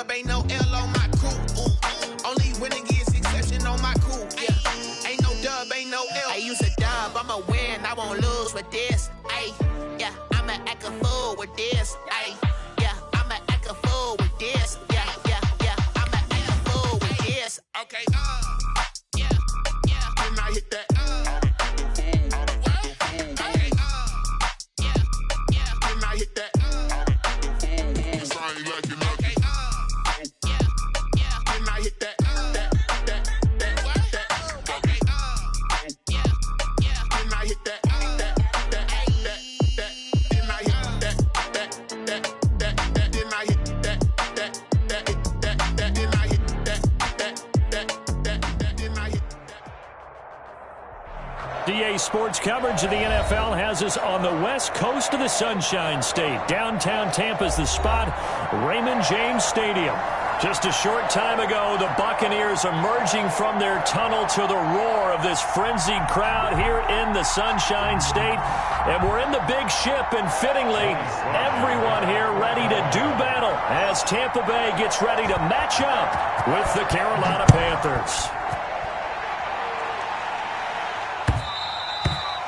dub, ain't no L on my coupe. Only winning is succession on my coupe. Yeah. Ain't no dub, ain't no L. I use a dub, I'ma win, I won't lose with this. Ay, yeah, I'ma act a fool with this. Ay, yeah, I'ma act a fool with this. Yeah, yeah, yeah, I'ma act a fool with this. Okay, yeah, yeah. Then I hit that. DA Sports coverage of the NFL has us on the west coast of the Sunshine State. Downtown Tampa's the spot, Raymond James Stadium. Just a short time ago, the Buccaneers emerging from their tunnel to the roar of this frenzied crowd here in the Sunshine State. And we're in the big ship, and fittingly, everyone here ready to do battle as Tampa Bay gets ready to match up with the Carolina Panthers.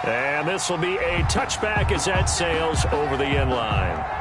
And this will be a touchback as that sails over the end line.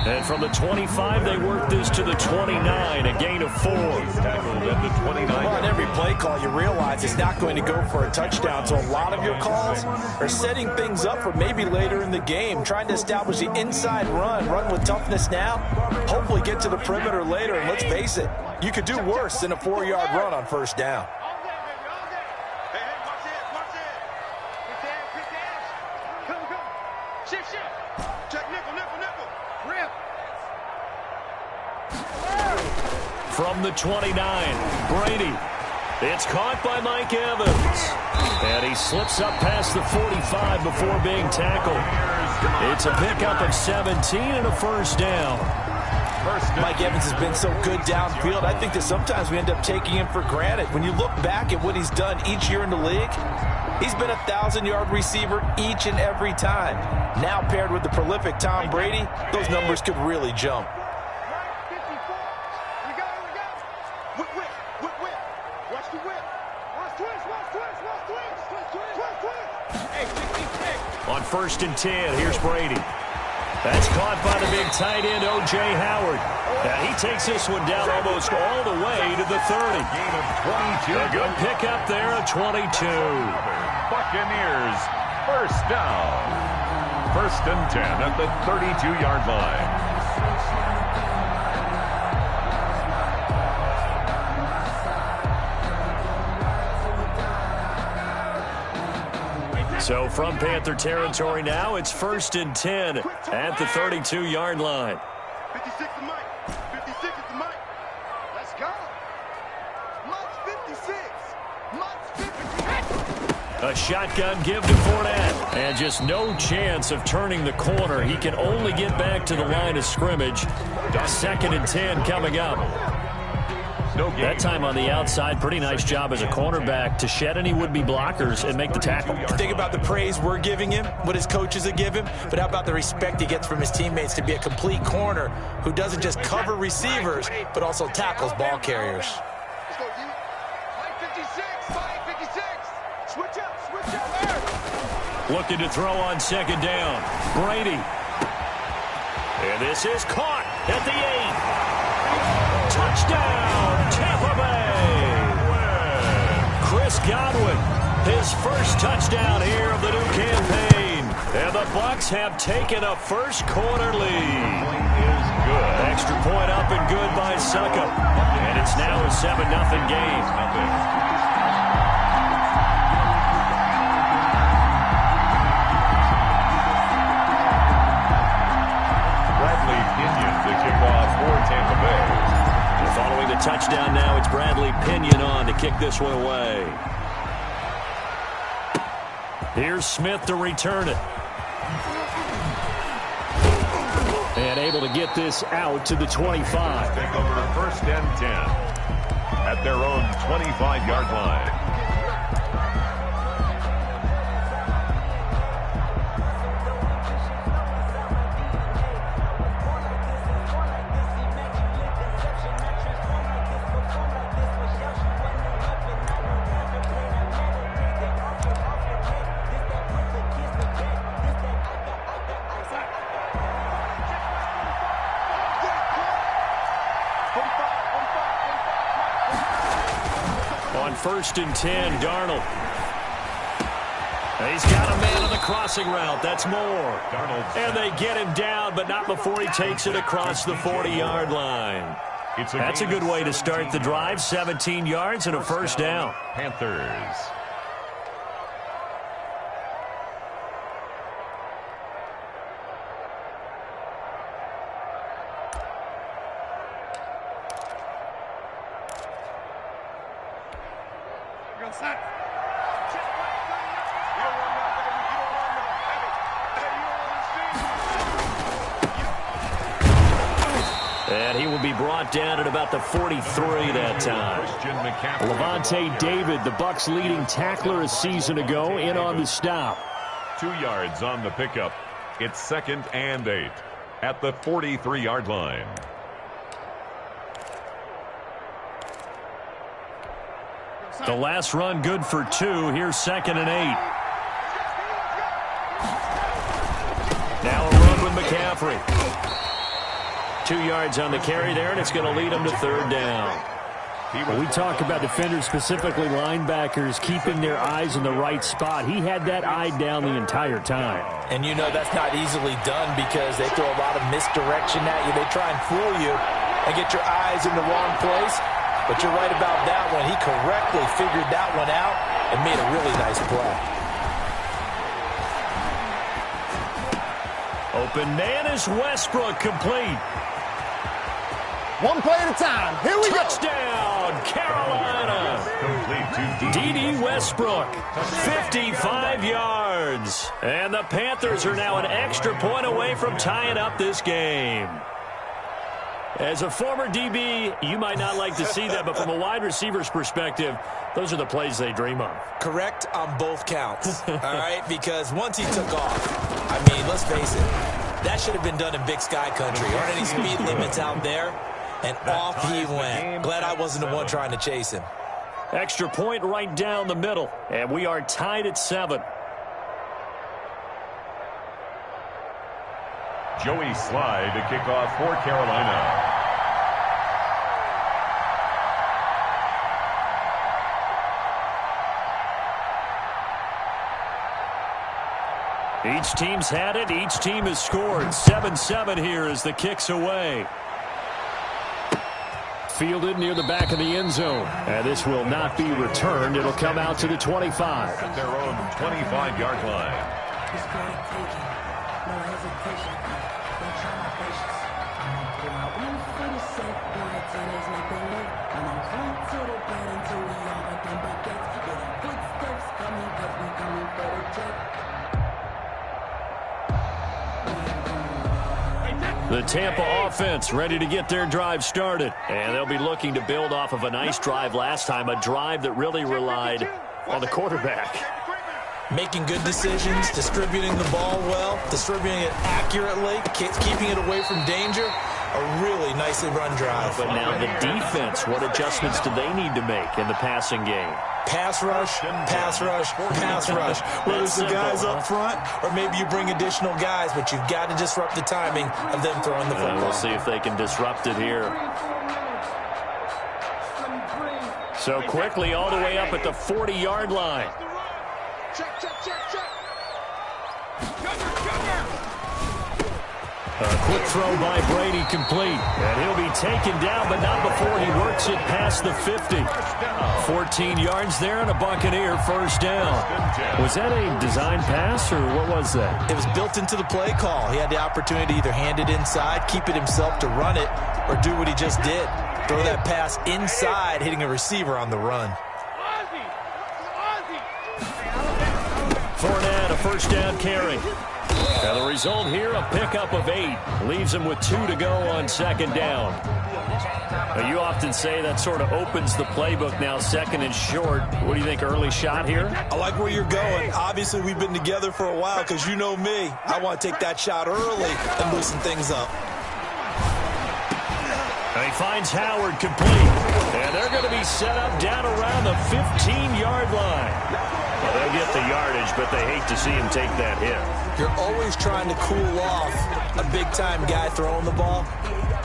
And from the 25, they work this to the 29, a gain of 4. Tackled at the 29. Well, on every play call, you realize it's not going to go for a touchdown. So a lot of your calls are setting things up for maybe later in the game, trying to establish the inside run with toughness now, hopefully get to the perimeter later. And let's face it, you could do worse than a 4-yard run on first down. From the 29, Brady. It's caught by Mike Evans. And he slips up past the 45 before being tackled. It's a pickup of 17 and a first down. Mike Evans has been so good downfield. I think that sometimes we end up taking him for granted. When you look back at what he's done each year in the league, he's been a 1,000-yard receiver each and every time. Now paired with the prolific Tom Brady, those numbers could really jump. On 1st and 10, here's Brady. That's caught by the big tight end, O.J. Howard. And he takes this one down almost all the way to the 30. A good pickup there, a 22. Buccaneers, first down. 1st and 10 at the 32-yard line. So from Panther territory now, it's 1st and 10 at the 32-yard line. 56 to Mike. 56 is the Mike. Let's go. Mike's 56. Mike's 56. A shotgun give to Fournette. And just no chance of turning the corner. He can only get back to the line of scrimmage. 2nd and 10 coming up. That time on the outside, pretty nice job as a cornerback to shed any would-be blockers and make the tackle. Think about the praise we're giving him, what his coaches have given him, but how about the respect he gets from his teammates to be a complete corner who doesn't just cover receivers, but also tackles ball carriers. Let's go, D. Mike 56. Mike 56. Switch up there. Looking to throw on 2nd down. Brady. And this is caught at the 8. Touchdown, Tampa Bay. Chris Godwin, his first touchdown here of the new campaign. And the Bucs have taken a first quarter lead. Extra point up and good by Suckup. And it's now a 7-0 game. Pinion on to kick this one away. Here's Smith to return it. And able to get this out to the 25. Take over 1st and 10 at their own 25-yard line. On 1st and 10, Darnold. He's got a man on the crossing route. That's more. And they get him down, but not before he takes it across the 40-yard line. That's a good way to start the drive. 17 yards and a first down. Panthers. And he will be brought down at about the 43 that time. Levante David, the Bucs' leading tackler a season ago, in on the stop. 2 yards on the pickup. It's 2nd and 8 at the 43-yard line. The last run good for 2. Here's 2nd and 8. Now a run with McCaffrey. 2 yards on the carry there, and it's going to lead him to 3rd down. When we talk about defenders, specifically linebackers, keeping their eyes in the right spot, he had that eye down the entire time. And you know that's not easily done because they throw a lot of misdirection at you. They try and fool you and get your eyes in the wrong place. But you're right about that one. He correctly figured that one out and made a really nice play. Open man is Westbrook, complete. One play at a time. Here we go. Touchdown, Carolina. Complete to D.D. Westbrook, 55 yards. And the Panthers are now an extra point away from tying up this game. As a former DB, you might not like to see that, but from a wide receiver's perspective, those are the plays they dream of. Correct on both counts, all right? Because once he took off, I mean, let's face it, that should have been done in Big Sky country. Aren't any speed limits out there? And off he went. Glad I wasn't the one trying to chase him. Extra point right down the middle, and we are tied at 7. Joey Slye to kick off for Carolina. Each team's had it. Each team has scored. 7-7 here as the kick's away. Fielded near the back of the end zone. And this will not be returned. It'll come out to the 25. At their own 25-yard line. The Tampa offense ready to get their drive started. And they'll be looking to build off of a nice drive last time, a drive that really relied on the quarterback. Making good decisions, distributing the ball well, distributing it accurately, keeping it away from danger. A really nicely run drive. But now the defense, what adjustments do they need to make in the passing game? Pass rush, pass rush, pass rush. Whether it's the guys up front or maybe you bring additional guys, but you've got to disrupt the timing of them throwing the football. We'll see if they can disrupt it here. So quickly all the way up at the 40-yard line. Check, check, check, check. A quick throw by Brady, complete. And he'll be taken down, but not before he works it past the 50. 14 yards there and a Buccaneer first down. Was that a design pass, or what was that? It was built into the play call. He had the opportunity to either hand it inside, keep it himself to run it, or do what he just did. Throw that pass inside, hitting a receiver on the run. Fournette, a first down carry. And the result here, a pickup of 8. Leaves him with 2 to go on second down. Now, you often say that sort of opens the playbook now, second and short. What do you think, early shot here? I like where you're going. Obviously, we've been together for a while because you know me. I want to take that shot early and loosen things up. And he finds Howard complete. And they're going to be set up down around the 15-yard line. Well, they'll get the yardage, but they hate to see him take that hit. You're always trying to cool off a big-time guy throwing the ball,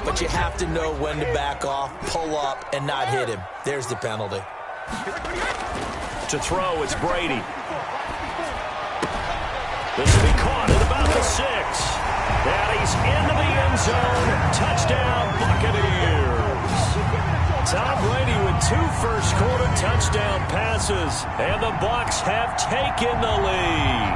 but you have to know when to back off, pull up, and not hit him. There's the penalty. To throw, it's Brady. This will be caught at about the 6. And he's into the end zone. Touchdown, Buccaneers. Tom Brady with 2 first-quarter touchdown passes, and the Bucs have taken the lead.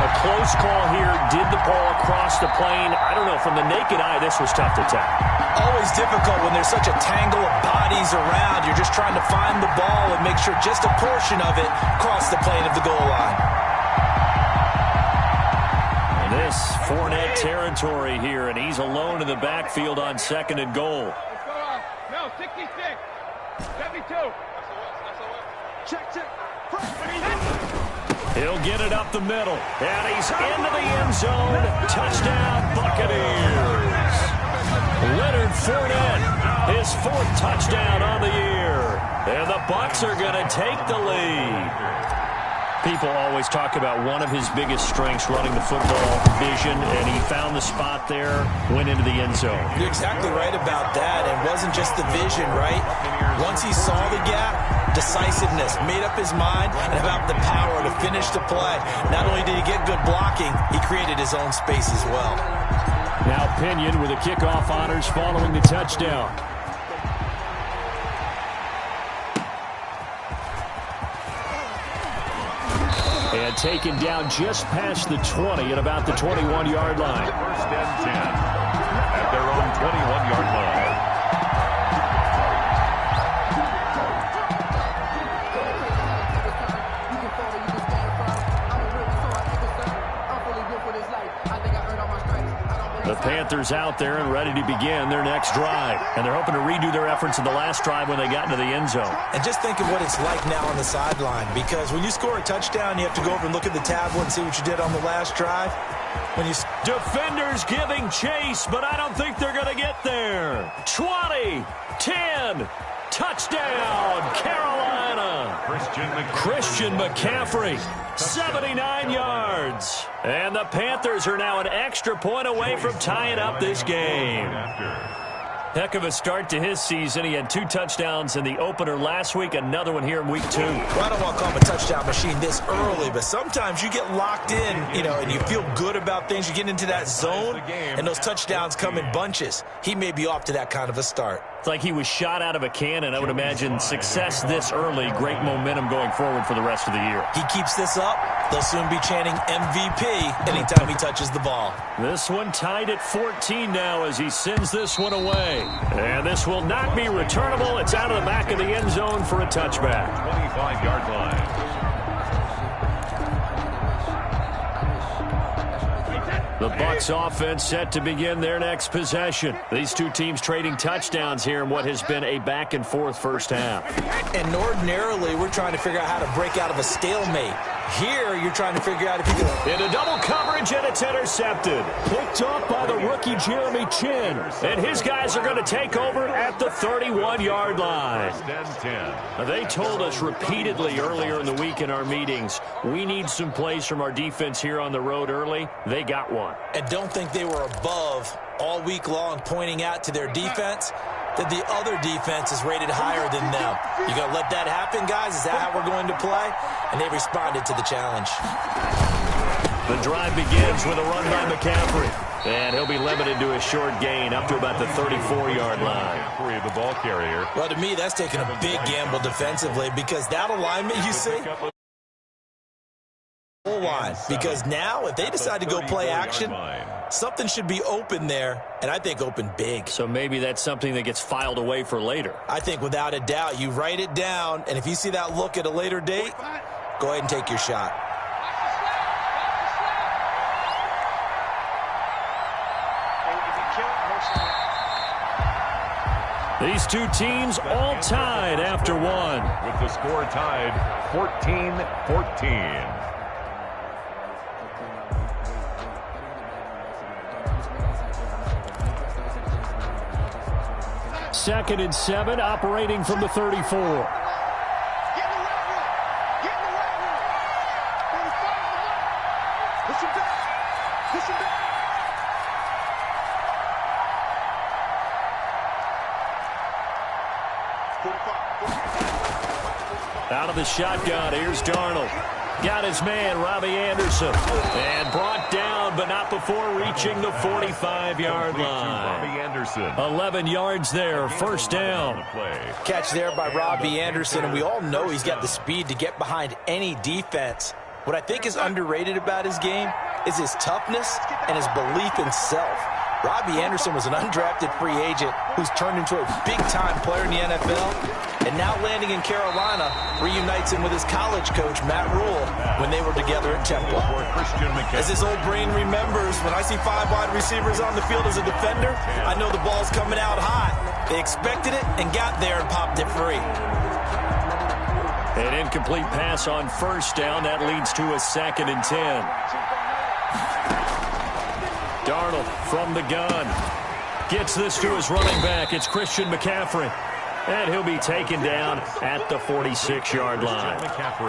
A close call here. Did the ball across the plane? I don't know. From the naked eye, this was tough to tell. Always difficult when there's such a tangle of bodies around. You're just trying to find the ball and make sure just a portion of it crossed the plane of the goal line. This Fournette territory here, and he's alone in the backfield on second and goal. No, 66. 72. Check. He'll get it up the middle, and he's into the end zone. Touchdown, Buccaneers. Leonard Fournette, his 4th touchdown on the year. And the Bucs are going to take the lead. People always talk about one of his biggest strengths, running the football, vision, and he found the spot there, went into the end zone. You're exactly right about that. It wasn't just the vision, right? Once he saw the gap, decisiveness, made up his mind, and about the power to finish the play. Not only did he get good blocking, he created his own space as well. Now Pinion with the kickoff honors following the touchdown. And taken down just past the 20 at about the 21-yard line. First and 10 at their own 21-yard line. The Panthers out there and ready to begin their next drive. And they're hoping to redo their efforts in the last drive when they got into the end zone. And just think of what it's like now on the sideline, because when you score a touchdown, you have to go over and look at the tablet and see what you did on the last drive. Defenders giving chase, but I don't think they're going to get there. 20, 10, touchdown, Carolina. Christian McCaffrey, 79 yards. And the Panthers are now an extra point away from tying up this game. Heck of a start to his season. He had 2 touchdowns in the opener last week, another one here in week 2. Well, I don't want to call him a touchdown machine this early, but sometimes you get locked in, and you feel good about things. You get into that zone, and those touchdowns come in bunches. He may be off to that kind of a start. It's like he was shot out of a cannon. I would imagine success this early, great momentum going forward for the rest of the year. He keeps this up, they'll soon be chanting MVP anytime he touches the ball. This one tied at 14 now as he sends this one away. And this will not be returnable. It's out of the back of the end zone for a touchback. 25-yard line. The Bucs offense set to begin their next possession. These two teams trading touchdowns here in what has been a back-and-forth first half. And ordinarily, we're trying to figure out how to break out of a stalemate. Here, you're trying to figure out if you can... Into double coverage, and it's intercepted. Picked up by the rookie Jeremy Chin. And his guys are going to take over at the 31-yard line. They told us repeatedly earlier in the week in our meetings, we need some plays from our defense here on the road early. They got one. And don't think they were above all week long pointing out to their defense that the other defense is rated higher than them. You going to let that happen, guys? Is that how we're going to play? And they responded to the challenge. The drive begins with a run by McCaffrey. And he'll be limited to a short gain up to about the 34-yard line. The ball carrier. Well, to me, that's taking a big gamble defensively because that alignment you see, line, because now if they decide to go play action, something should be open there, and I think open big. So maybe that's something that gets filed away for later. I think without a doubt, you write it down, and if you see that look at a later date, go ahead and take your shot. These two teams all tied after one. With the score tied 14-14. Second and 7, operating from the 34. Out of the shotgun, here's Darnold. Got his man, Robbie Anderson. And brought down, but not before reaching the 45-yard line. Robbie Anderson. 11 yards there, first down. Catch there by Robbie Anderson, and we all know he's got the speed to get behind any defense. What I think is underrated about his game is his toughness and his belief in self. Robbie Anderson was an undrafted free agent who's turned into a big-time player in the NFL, and now landing in Carolina reunites him with his college coach, Matt Rule, when they were together at Temple. As his old brain remembers, when I see 5 wide receivers on the field as a defender, I know the ball's coming out hot. They expected it and got there and popped it free. An incomplete pass on first down. That leads to a 2nd and 10. Darnold from the gun. Gets this to his running back. It's Christian McCaffrey. And he'll be taken down at the 46-yard line.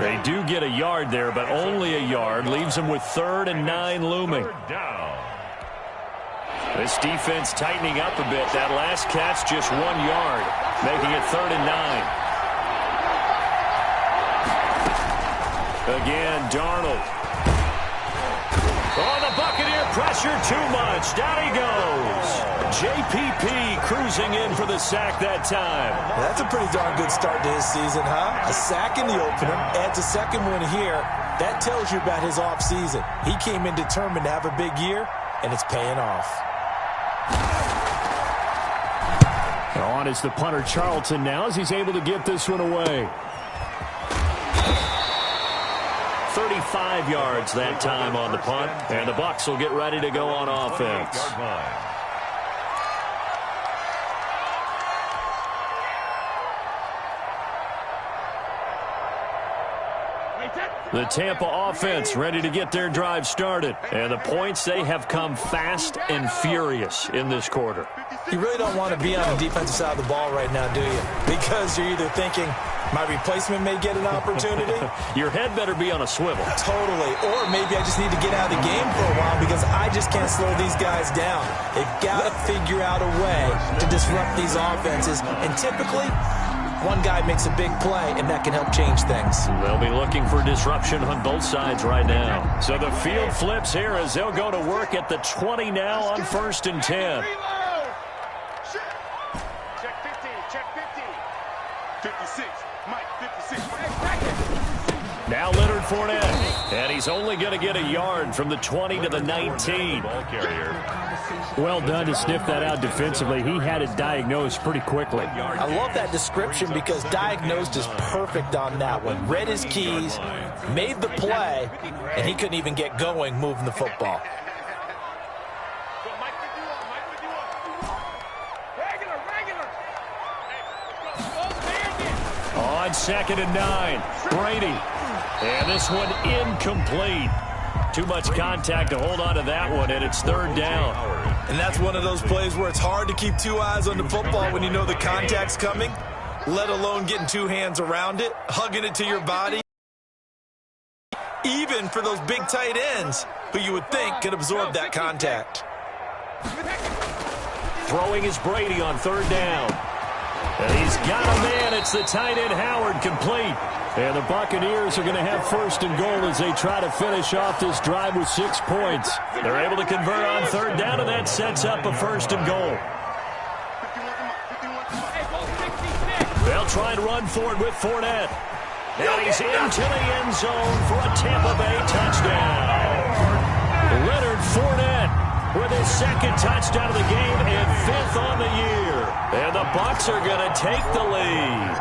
They do get a yard there, but only a yard. Leaves them with 3rd and 9 looming. This defense tightening up a bit. That last catch just 1 yard, making it 3rd and 9. Again, Darnold. Oh, the Buccaneer pressure too much. Down he goes. JPP cruising in for the sack that time. That's a pretty darn good start to his season, huh? A sack in the opener, adds a second one here. That tells you about his offseason. He came in determined to have a big year, and it's paying off. On is the punter Charlton now as he's able to get this one away. 35 yards that time on the punt, and the Bucs will get ready to go on offense. The Tampa offense ready to get their drive started, and the points, they have come fast and furious in this quarter. You really don't want to be on the defensive side of the ball right now, do you? Because you're either thinking, my replacement may get an opportunity. Your head better be on a swivel. Totally. Or maybe I just need to get out of the game for a while because I just can't slow these guys down. They've got to figure out a way to disrupt these offenses. And typically, one guy makes a big play, and that can help change things. They'll be looking for disruption on both sides right now. So the field flips here as they'll go to work at the 20 now on 1st and 10. Check 15, check 15. 56, Mike, 56. Now Leonard Fournette, and he's only going to get a yard from the 20 to the 19. Ball carrier. Well done to sniff that out defensively. He had it diagnosed pretty quickly. I love that description because diagnosed is perfect on that one. Read his keys, made the play, and he couldn't even get going moving the football. On 2nd and 9, Brady. And this one incomplete. Too much contact to hold on to that one, and it's 3rd down. And that's one of those plays where it's hard to keep 2 eyes on the football when you know the contact's coming, let alone getting 2 hands around it, hugging it to your body. Even for those big tight ends who you would think could absorb that contact. Throwing is Brady on 3rd down. And he's got a man. It's the tight end Howard, complete. And the Buccaneers are going to have 1st and goal as they try to finish off this drive with 6 points. They're able to convert on 3rd down, and that sets up a 1st and goal. They'll try and run for it with Fournette. And he's into the end zone for a Tampa Bay touchdown. Leonard Fournette with his second touchdown of the game and 5th on the year. And the Bucs are going to take the lead.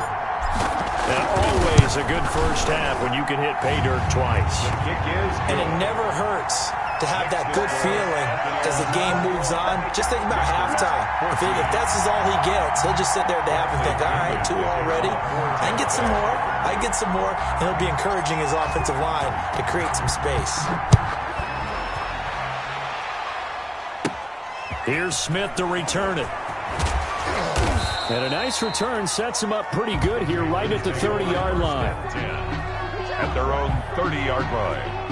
And always a good first half when you can hit pay dirt twice. And it never hurts to have that good feeling as the game moves on. Just think about halftime. If that's all he gets, he'll just sit there at the half and think, all right, 2 already. I can get some more. I can get some more. And he'll be encouraging his offensive line to create some space. Here's Smith to return it. And a nice return sets him up pretty good here right at the 30-yard line. At their own 30-yard line.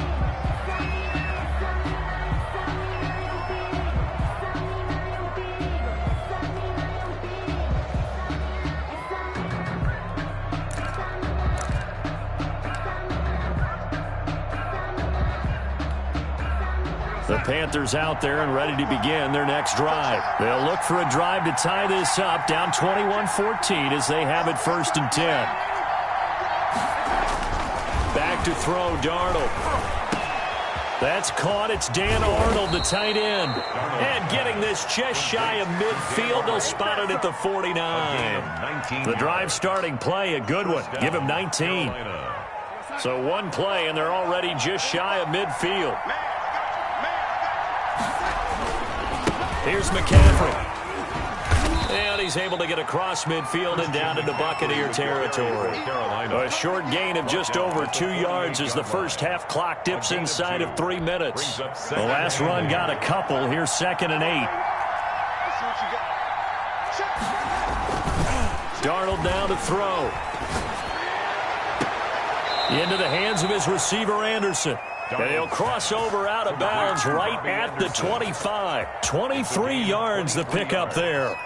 The Panthers out there and ready to begin their next drive. They'll look for a drive to tie this up, down 21-14 as they have it 1st and 10. Back to throw, Darnold. That's caught. It's Dan Arnold, the tight end. And getting this just shy of midfield, they'll spot it at the 49. The drive starting play, a good one. Give him 19. So one play, and they're already just shy of midfield. Here's McCaffrey. And he's able to get across midfield and down into Buccaneer territory. A short gain of just over 2 yards as the first half clock dips inside of 3 minutes. The last run got a couple. Here's 2nd and 8. Darnold down to throw. Into the hands of his receiver, Anderson. And he'll cross over out of bounds right at the 25. 23 yards the pickup there.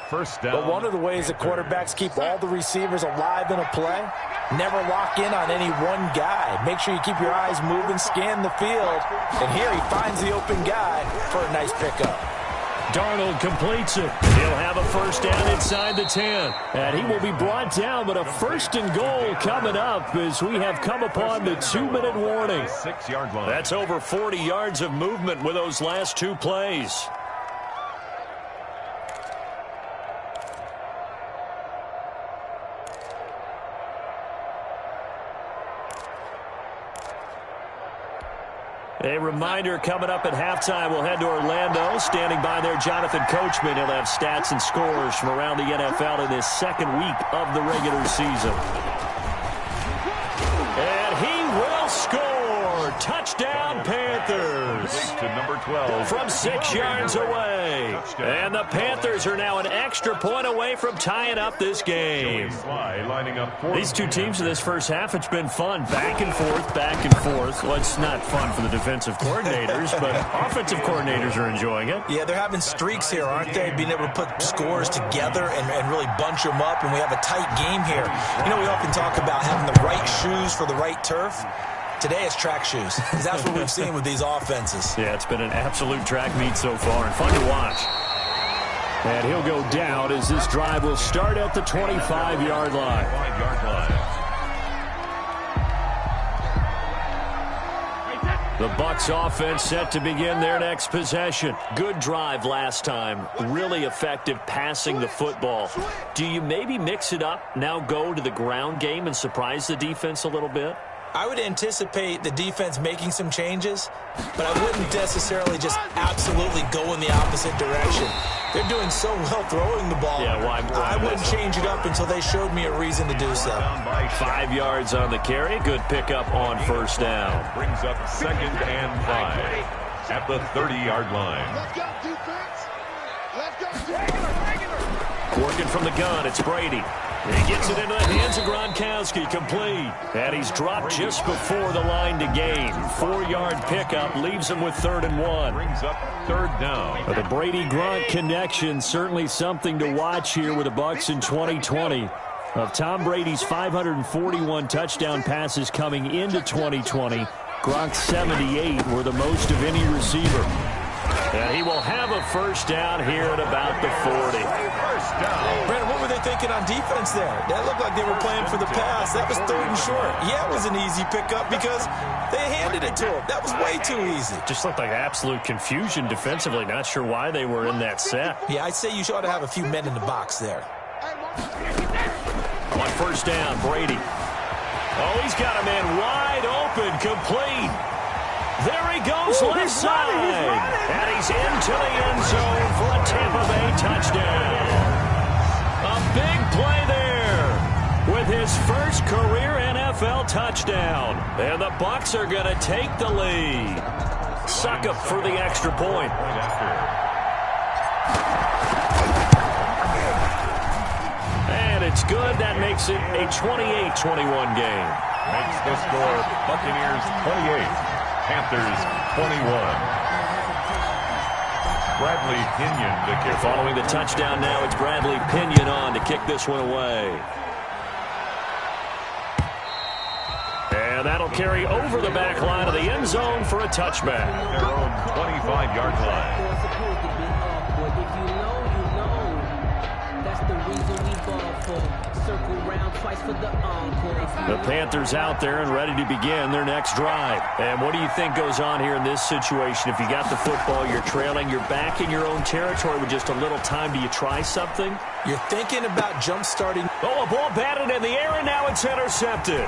First down. But one of the ways that quarterbacks keep all the receivers alive in a play, never lock in on any one guy. Make sure you keep your eyes moving, scan the field. And here he finds the open guy for a nice pickup. Darnold completes it. He'll have a first down inside the 10. And he will be brought down, but a 1st and goal coming up as we have come upon the 2-minute warning. 6-yard line. That's over 40 yards of movement with those last 2 plays. A reminder coming up at halftime. We'll head to Orlando. Standing by there, Jonathan Coachman. He'll have stats and scores from around the NFL in this 2nd week of the regular season. And he will score. Touchdown, Panthers. To number 12. From 6 yards away. And the Panthers are now an extra point away from tying up this game. Lining up These two teams in this first half, it's been fun. Back and forth, back and forth. Well, it's not fun for the defensive coordinators, but offensive coordinators are enjoying it. Yeah, they're having streaks here, aren't they? Being able to put scores together and really bunch them up, and we have a tight game here. You know, we often talk about having the right shoes for the right turf. Today it's track shoes, because that's what we've seen with these offenses. Yeah, it's been an absolute track meet so far, and fun to watch. And he'll go down as this drive will start at the 25-yard line. The Bucs offense set to begin their next possession. Good drive last time. Really effective passing the football. Do you maybe mix it up, now go to the ground game and surprise the defense a little bit? I would anticipate the defense making some changes, but I wouldn't necessarily just absolutely go in the opposite direction. They're doing so well throwing the ball. Yeah, why I wouldn't change it up until they showed me a reason to do so. 5 yards on the carry. Good pickup on first down. Brings up 2nd and 5 at the 30-yard line. Let's go, defense. Let's go, defense. Working from the gun, it's Brady. He gets it into the hands of Gronkowski, complete. And he's dropped just before the line to gain. 4-yard pickup leaves him with 3rd and 1. Brings up 3rd down. But the Brady-Gronk connection, certainly something to watch here with the Bucs in 2020. Of Tom Brady's 541 touchdown passes coming into 2020, Gronk's 78 were the most of any receiver. And he will have a first down here at about the 40. First down. Brandon, what were they thinking on defense there? That looked like they were playing for the pass. That was 3rd and short. Yeah, it was an easy pickup because they handed it to him. That was way too easy. Just looked like absolute confusion defensively. Not sure why they were in that set. Yeah, I'd say you ought to have a few men in the box there. On first down, Brady. Oh, he's got a man wide open, complete. There he goes, left side. And he's into the end zone for a Tampa Bay touchdown. A big play there with his first career NFL touchdown. And the Bucs are going to take the lead. Suckup for the extra point. And it's good. That makes it a 28-21 game. Makes the score Buccaneers 28, Panthers 21. Bradley Pinion to kick. Following the touchdown now, it's Bradley Pinion on to kick this one away. And that'll carry over the back line of the end zone for a touchback. Their own 25-yard line. The Panthers out there and ready to begin their next drive. And what do you think goes on here in this situation? If you got the football, you're trailing, you're back in your own territory with just a little time. Do you try something? You're thinking about jump-starting. Oh, a ball batted in the air, and now it's intercepted.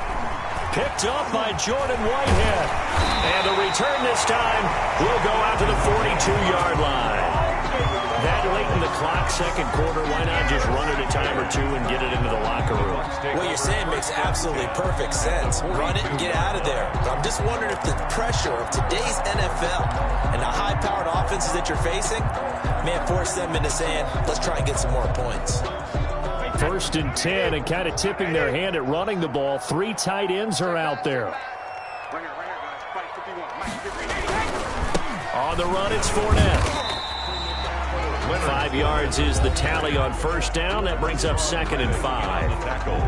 Picked up by Jordan Whitehead. And the return this time will go out to the 42-yard line. That late in the clock, second quarter, why not just run it a time or two and get it into the locker room? What you're saying makes absolutely perfect sense. Run it and get out of there. But I'm just wondering if the pressure of today's NFL and the high-powered offenses that you're facing may have forced them into saying, let's try and get some more points. 1st and 10, and kind of tipping their hand at running the ball. 3 tight ends are out there. On the run, it's Fournette. 5 yards is the tally on first down. That brings up 2nd and 5.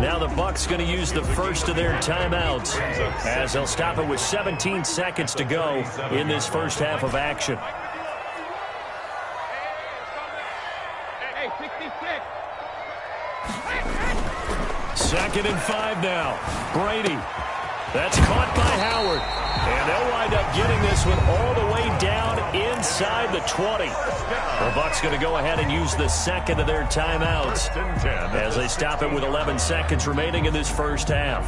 Now the Bucs going to use the first of their timeouts as they'll stop it with 17 seconds to go in this first half of action. Hey, 66. 2nd and 5 now. Brady. That's caught by Howard. And they'll wind up getting this one all the way down inside the 20. The Bucs going to go ahead and use the second of their timeouts as they stop it with 11 seconds remaining in this first half.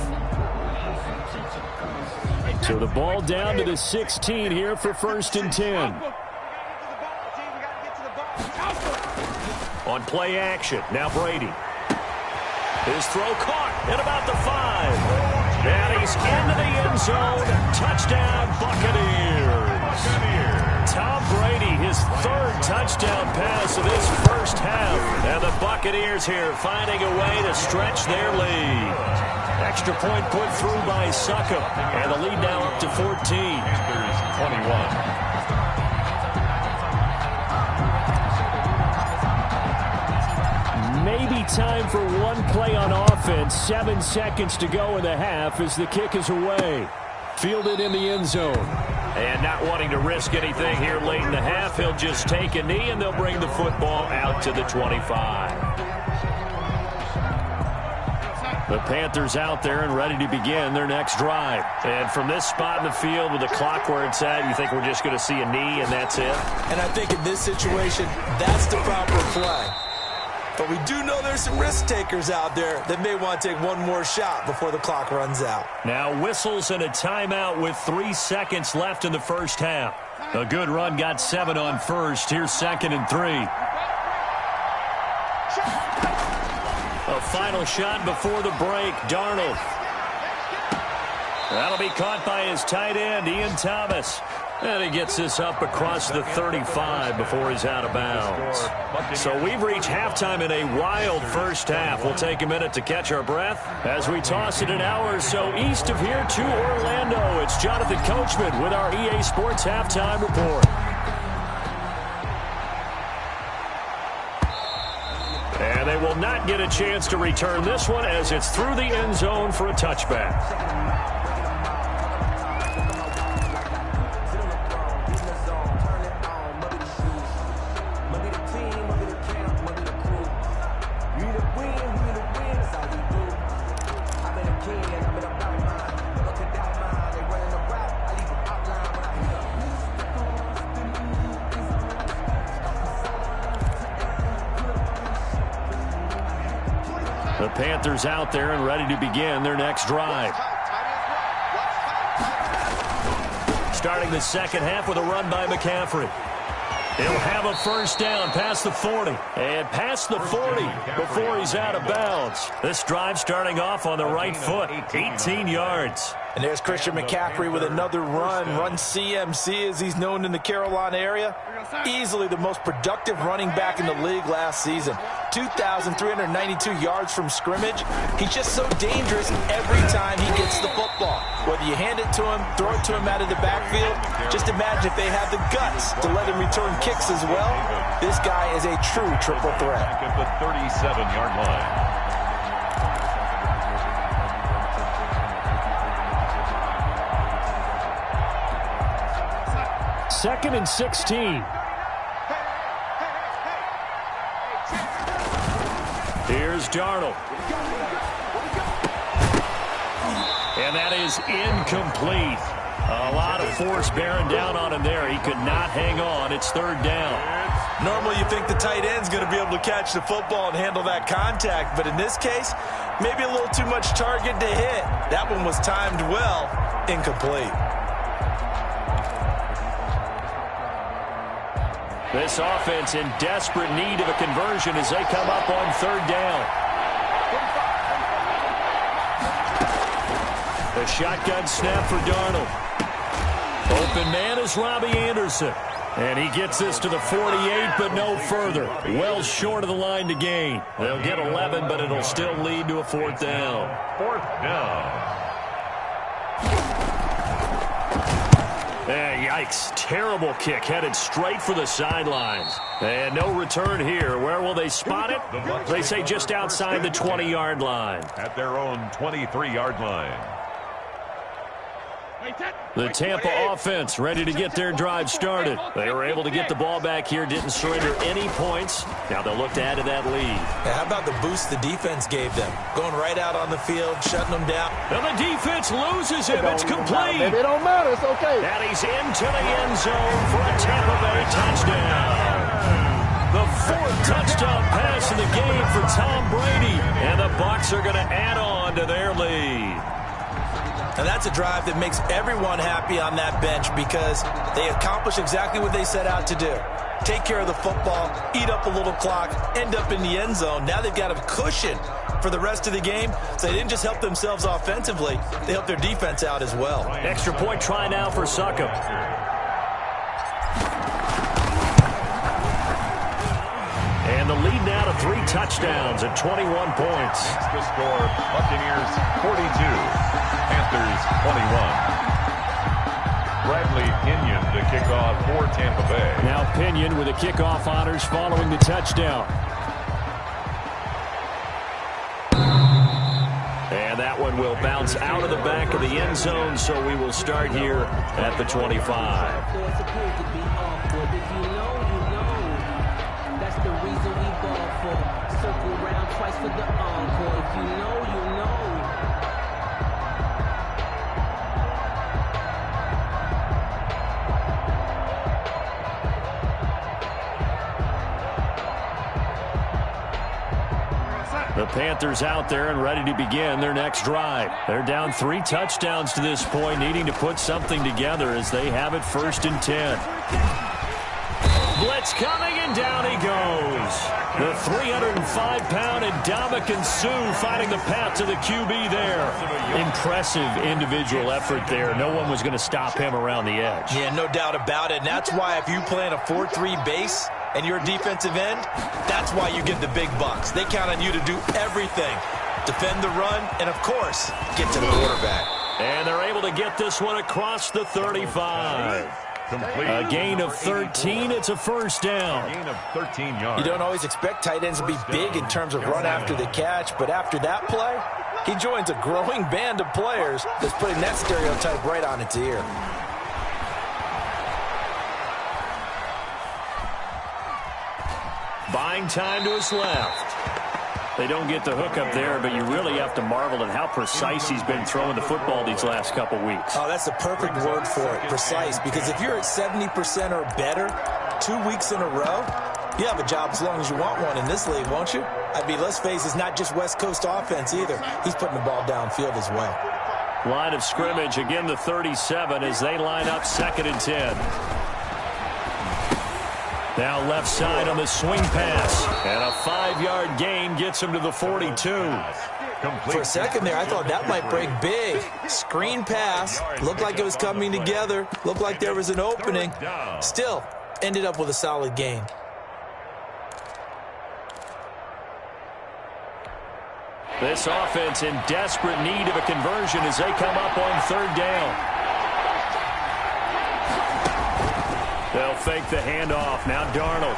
So the ball down to the 16 here for 1st and 10. On play action, now Brady. His throw caught at about the 5. And he's into the end zone. Touchdown, Buccaneers. Tom Brady, his 3rd touchdown pass of this first half. And the Buccaneers here finding a way to stretch their lead. Extra point put through by Suckup. And the lead now up to 14. Panthers 21. Maybe time for one play on offense. 7 seconds to go in the half as the kick is away. Fielded in the end zone. And not wanting to risk anything here late in the half, he'll just take a knee and they'll bring the football out to the 25. The Panthers out there and ready to begin their next drive. And from this spot in the field with the clock where it's at, you think we're just going to see a knee and that's it? And I think in this situation, that's the proper play. But we do know there's some risk takers out there that may want to take one more shot before the clock runs out. Now whistles and a timeout with 3 seconds left in the first half. A good run got 7 on first. Here's 2nd and 3. A final shot before the break. Darnold. That'll be caught by his tight end, Ian Thomas. And he gets this up across the 35 before he's out of bounds. So we've reached halftime in a wild first half. We'll take a minute to catch our breath as we toss it an hour or so east of here to Orlando. It's Jonathan Coachman with our EA Sports Halftime Report. And they will not get a chance to return this one as it's through the end zone for a touchback. The Panthers out there and ready to begin their next drive. Starting the second half with a run by McCaffrey. He'll have a first down past the 40. And past the 40 before he's out of bounds. This drive starting off on the right foot. 18 yards. And there's Christian McCaffrey with another run CMC as he's known in the Carolina area. Easily the most productive running back in the league last season. 2,392 yards from scrimmage. He's just so dangerous every time he gets the football. Whether you hand it to him, throw it to him out of the backfield, just imagine if they have the guts to let him return kicks as well. This guy is a true triple threat. At the 37-yard line. Second and 16. Here's Darnold. And that is incomplete. A lot of force bearing down on him there. He could not hang on. It's third down. Normally you think the tight end's going to be able to catch the football and handle that contact, but in this case, maybe a little too much target to hit. That one was timed well, incomplete. This offense in desperate need of a conversion as they come up on third down. The shotgun snap for Darnold. Open man is Robbie Anderson. And he gets this to the 48, but no further. Well short of the line to gain. They'll get 11, but it'll still lead to a fourth down. Fourth down. Yikes. Terrible kick headed straight for the sidelines. And no return here. Where will they spot it? They say just outside the 20-yard line. At their own 23-yard line. The Tampa offense ready to get their drive started. They were able to get the ball back here, didn't surrender any points. Now they'll look to add to that lead. How about the boost the defense gave them? Going right out on the field, shutting them down. Now the defense loses him. It's complete. It don't matter. It's okay. And he's into the end zone for a Tampa Bay touchdown. The fourth touchdown pass in the game for Tom Brady. And the Bucs are going to add on to their lead. And that's a drive that makes everyone happy on that bench because they accomplish exactly what they set out to do. Take care of the football, eat up a little clock, end up in the end zone. Now they've got a cushion for the rest of the game. So they didn't just help themselves offensively, they helped their defense out as well. Extra point try now for Succop. And the lead now to 3 touchdowns at 21 points. The score, Buccaneers 42. Panthers 21. Bradley Pinion to kick off for Tampa Bay. Now Pinion with the kickoff honors following the touchdown. And that one will bounce out of the back of the end zone, so we will start here at the 25. That's the reason we ball for. Circle round twice for the encore. If you know, you know. The Panthers out there and ready to begin their next drive. They're down 3 touchdowns to this point, needing to put something together as they have it first and 10. Blitz coming, and down he goes. The 305-pound Ndamukong Suh finding the path to the QB there. Impressive individual effort there. No one was going to stop him around the edge. Yeah, no doubt about it. And that's why if you play in a 4-3 base and you're a defensive end, that's why you get the big bucks. They count on you to do everything. Defend the run and, of course, get to the quarterback. And they're able to get this one across the 35. A gain of 13. It's a first down. A gain of 13 yards. You don't always expect tight ends to be big in terms of run after the catch, but after that play, he joins a growing band of players that's putting that stereotype right on its ear. Buying time to his left. They don't get the hook up there, but you really have to marvel at how precise he's been throwing the football these last couple weeks. Oh, that's the perfect word for it, precise, because if you're at 70% or better 2 weeks in a row, You have a job as long as you want one in this league, won't you? I mean, let's face it, it's not just West Coast offense either. He's putting the ball downfield as well. Line of scrimmage, again the 37 as they line up 2nd and 10. Now left side on the swing pass. And a 5-yard gain gets him to the 42. For a second there, I thought that might break big. Screen pass. Looked like it was coming together. Looked like there was an opening. Still, ended up with a solid gain. This offense in desperate need of a conversion as they come up on 3rd down. They'll fake the handoff. Now Darnold.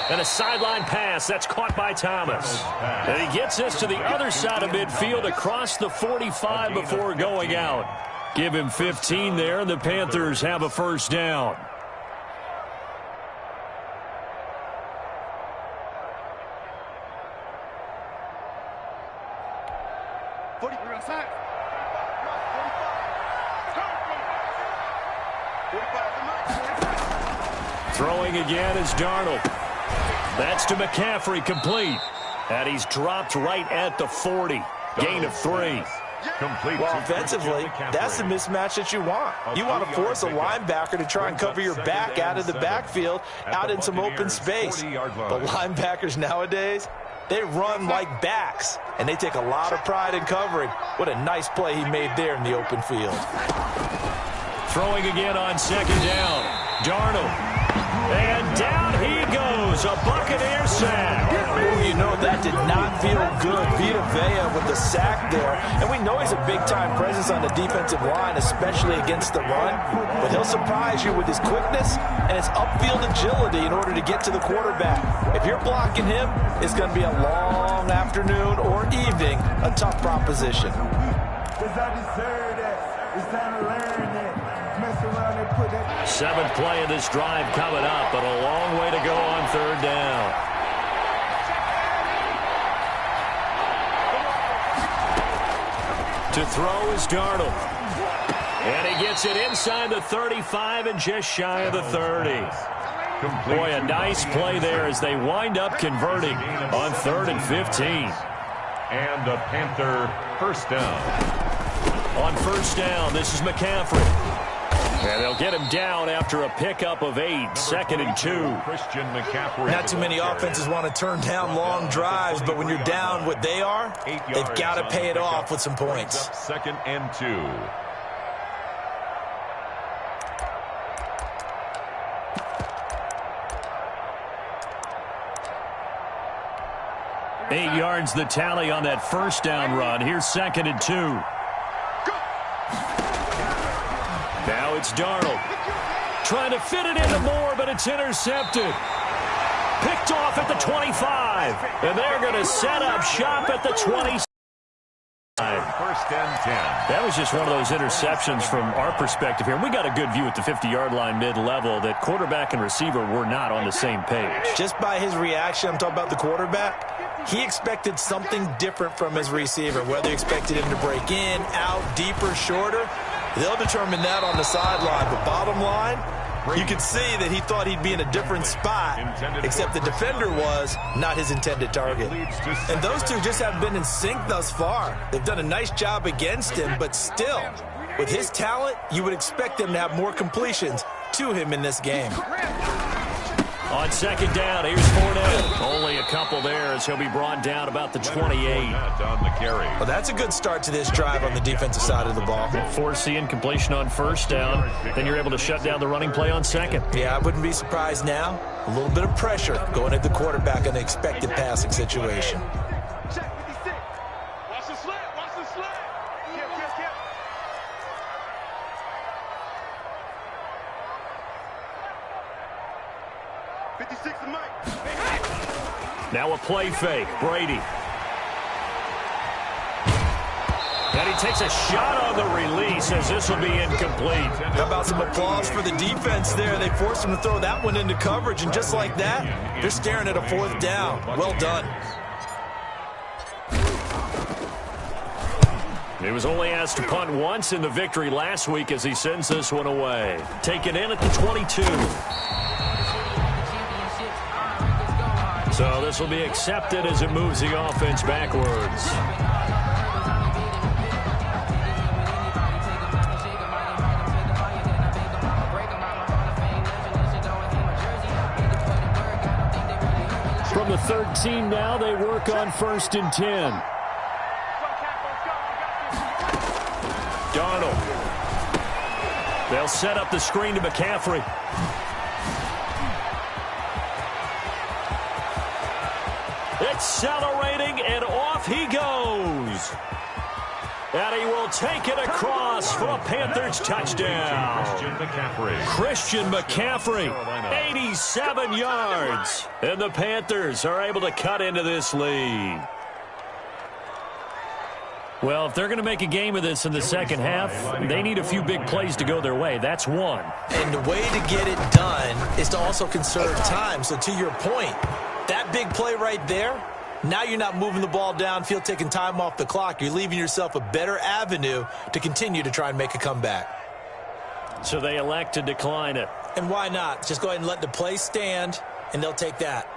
And a sideline pass. That's caught by Thomas. And he gets this to the other side of midfield across the 45 before going out. Give him 15 there, and the Panthers have a 1st down. Throwing again is Darnold. That's to McCaffrey, complete. And he's dropped right at the 40. Gain of 3. Well, offensively, that's the mismatch that you want. You want to force a linebacker to try and cover your back out of the backfield, out in some open space. But linebackers nowadays, they run like backs, and they take a lot of pride in covering. What a nice play he made there in the open field. Throwing again on 2nd down. Darnold. And down he goes. A Buccaneer sack. Ooh, you know, that did not feel good. Vita Vea with the sack there. And we know he's a big-time presence on the defensive line, especially against the run. But he'll surprise you with his quickness and his upfield agility in order to get to the quarterback. If you're blocking him, it's going to be a long afternoon or evening, a tough proposition. Seventh play of this drive coming up, but a long way to go on 3rd down. To throw is Darnold. And he gets it inside the 35 and just shy of the 30. Boy, a nice play there as they wind up converting on 3rd and 15. And the Panther 1st down. On 1st down, this is McCaffrey. And they'll get him down after a pickup of 8, 2nd and 2. Christian McCaffrey. Not too many offenses want to turn down long drives, but when you're down what they are, they've got to pay it off with some points. 2nd and 2. Eight yards the tally on that 1st down run. Here's 2nd and 2. Now it's Darnold. Trying to fit it into Moore, but it's intercepted. Picked off at the 25. And they're going to set up shop at the 20. 1st and 10. That was just one of those interceptions from our perspective here. We got a good view at the 50-yard line mid-level that quarterback and receiver were not on the same page. Just by his reaction, I'm talking about the quarterback, he expected something different from his receiver, whether he expected him to break in, out, deeper, shorter. They'll determine that on the sideline. But bottom line, you can see that he thought he'd be in a different spot, except the defender was not his intended target. And those two just haven't been in sync thus far. They've done a nice job against him, but still, with his talent, you would expect them to have more completions to him in this game. On 2nd down, here's Fournette. Only a couple there as he'll be brought down about the 28. Well, that's a good start to this drive on the defensive side of the ball. Force the incompletion on 1st down. Then you're able to shut down the running play on 2nd. Yeah, I wouldn't be surprised now. A little bit of pressure going at the quarterback in an expected passing situation. Check 56. Watch the slant. Watch the slant. Kill. 56 to Mike. Now a play fake. Brady. And he takes a shot on the release as this will be incomplete. How about some applause for the defense there? They forced him to throw that one into coverage, and just like that, they're staring at a 4th down. Well done. He was only asked to punt once in the victory last week as he sends this one away. Taken in at the 22. So this will be accepted as it moves the offense backwards. From the 13 now, they work on 1st and 10. Darnold. They'll set up the screen to McCaffrey. Accelerating, and off he goes. And he will take it across for a Panthers touchdown. Christian McCaffrey, 87 yards. And the Panthers are able to cut into this lead. Well, if they're going to make a game of this in the second half, they need a few big plays to go their way. That's one. And the way to get it done is to also conserve time. So to your point, that big play right there, now you're not moving the ball downfield, taking time off the clock. You're leaving yourself a better avenue to continue to try and make a comeback. So they elect to decline it. And why not? Just go ahead and let the play stand, and they'll take that.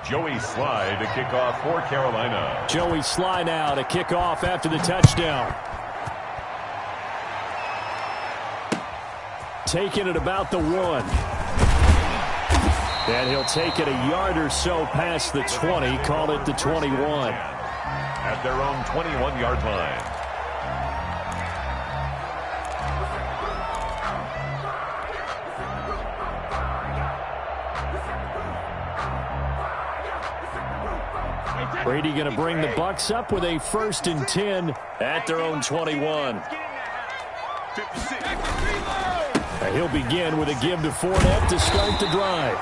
Joey Sly to kick off for Carolina. Joey Sly now to kick off after the touchdown. Taking it about the 1. And he'll take it a yard or so past the 20, call it the 21. At their own 21-yard line. Brady going to bring the Bucs up with a 1st and 10 at their own 21. He'll begin with a give to Fournette to start the drive.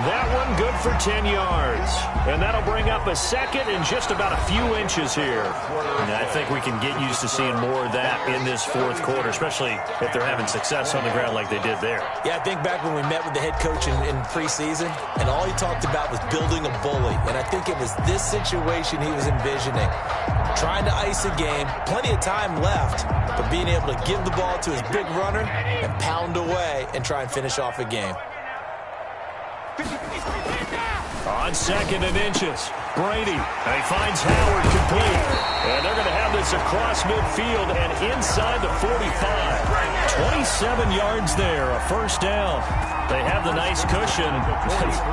That one good for 10 yards. And that'll bring up a second and just about a few inches here. And I think we can get used to seeing more of that in this fourth quarter, especially if they're having success on the ground like they did there. Yeah, I think back when we met with the head coach in preseason, and all he talked about was building a bully. And I think it was this situation he was envisioning. Trying to ice a game, plenty of time left, but being able to give the ball to his big runner and pound away and try and finish off a game. On 2nd and inches, Brady, and he finds Howard complete. And they're going to have this across midfield and inside the 45. 27 yards there, a 1st down. They have the nice cushion.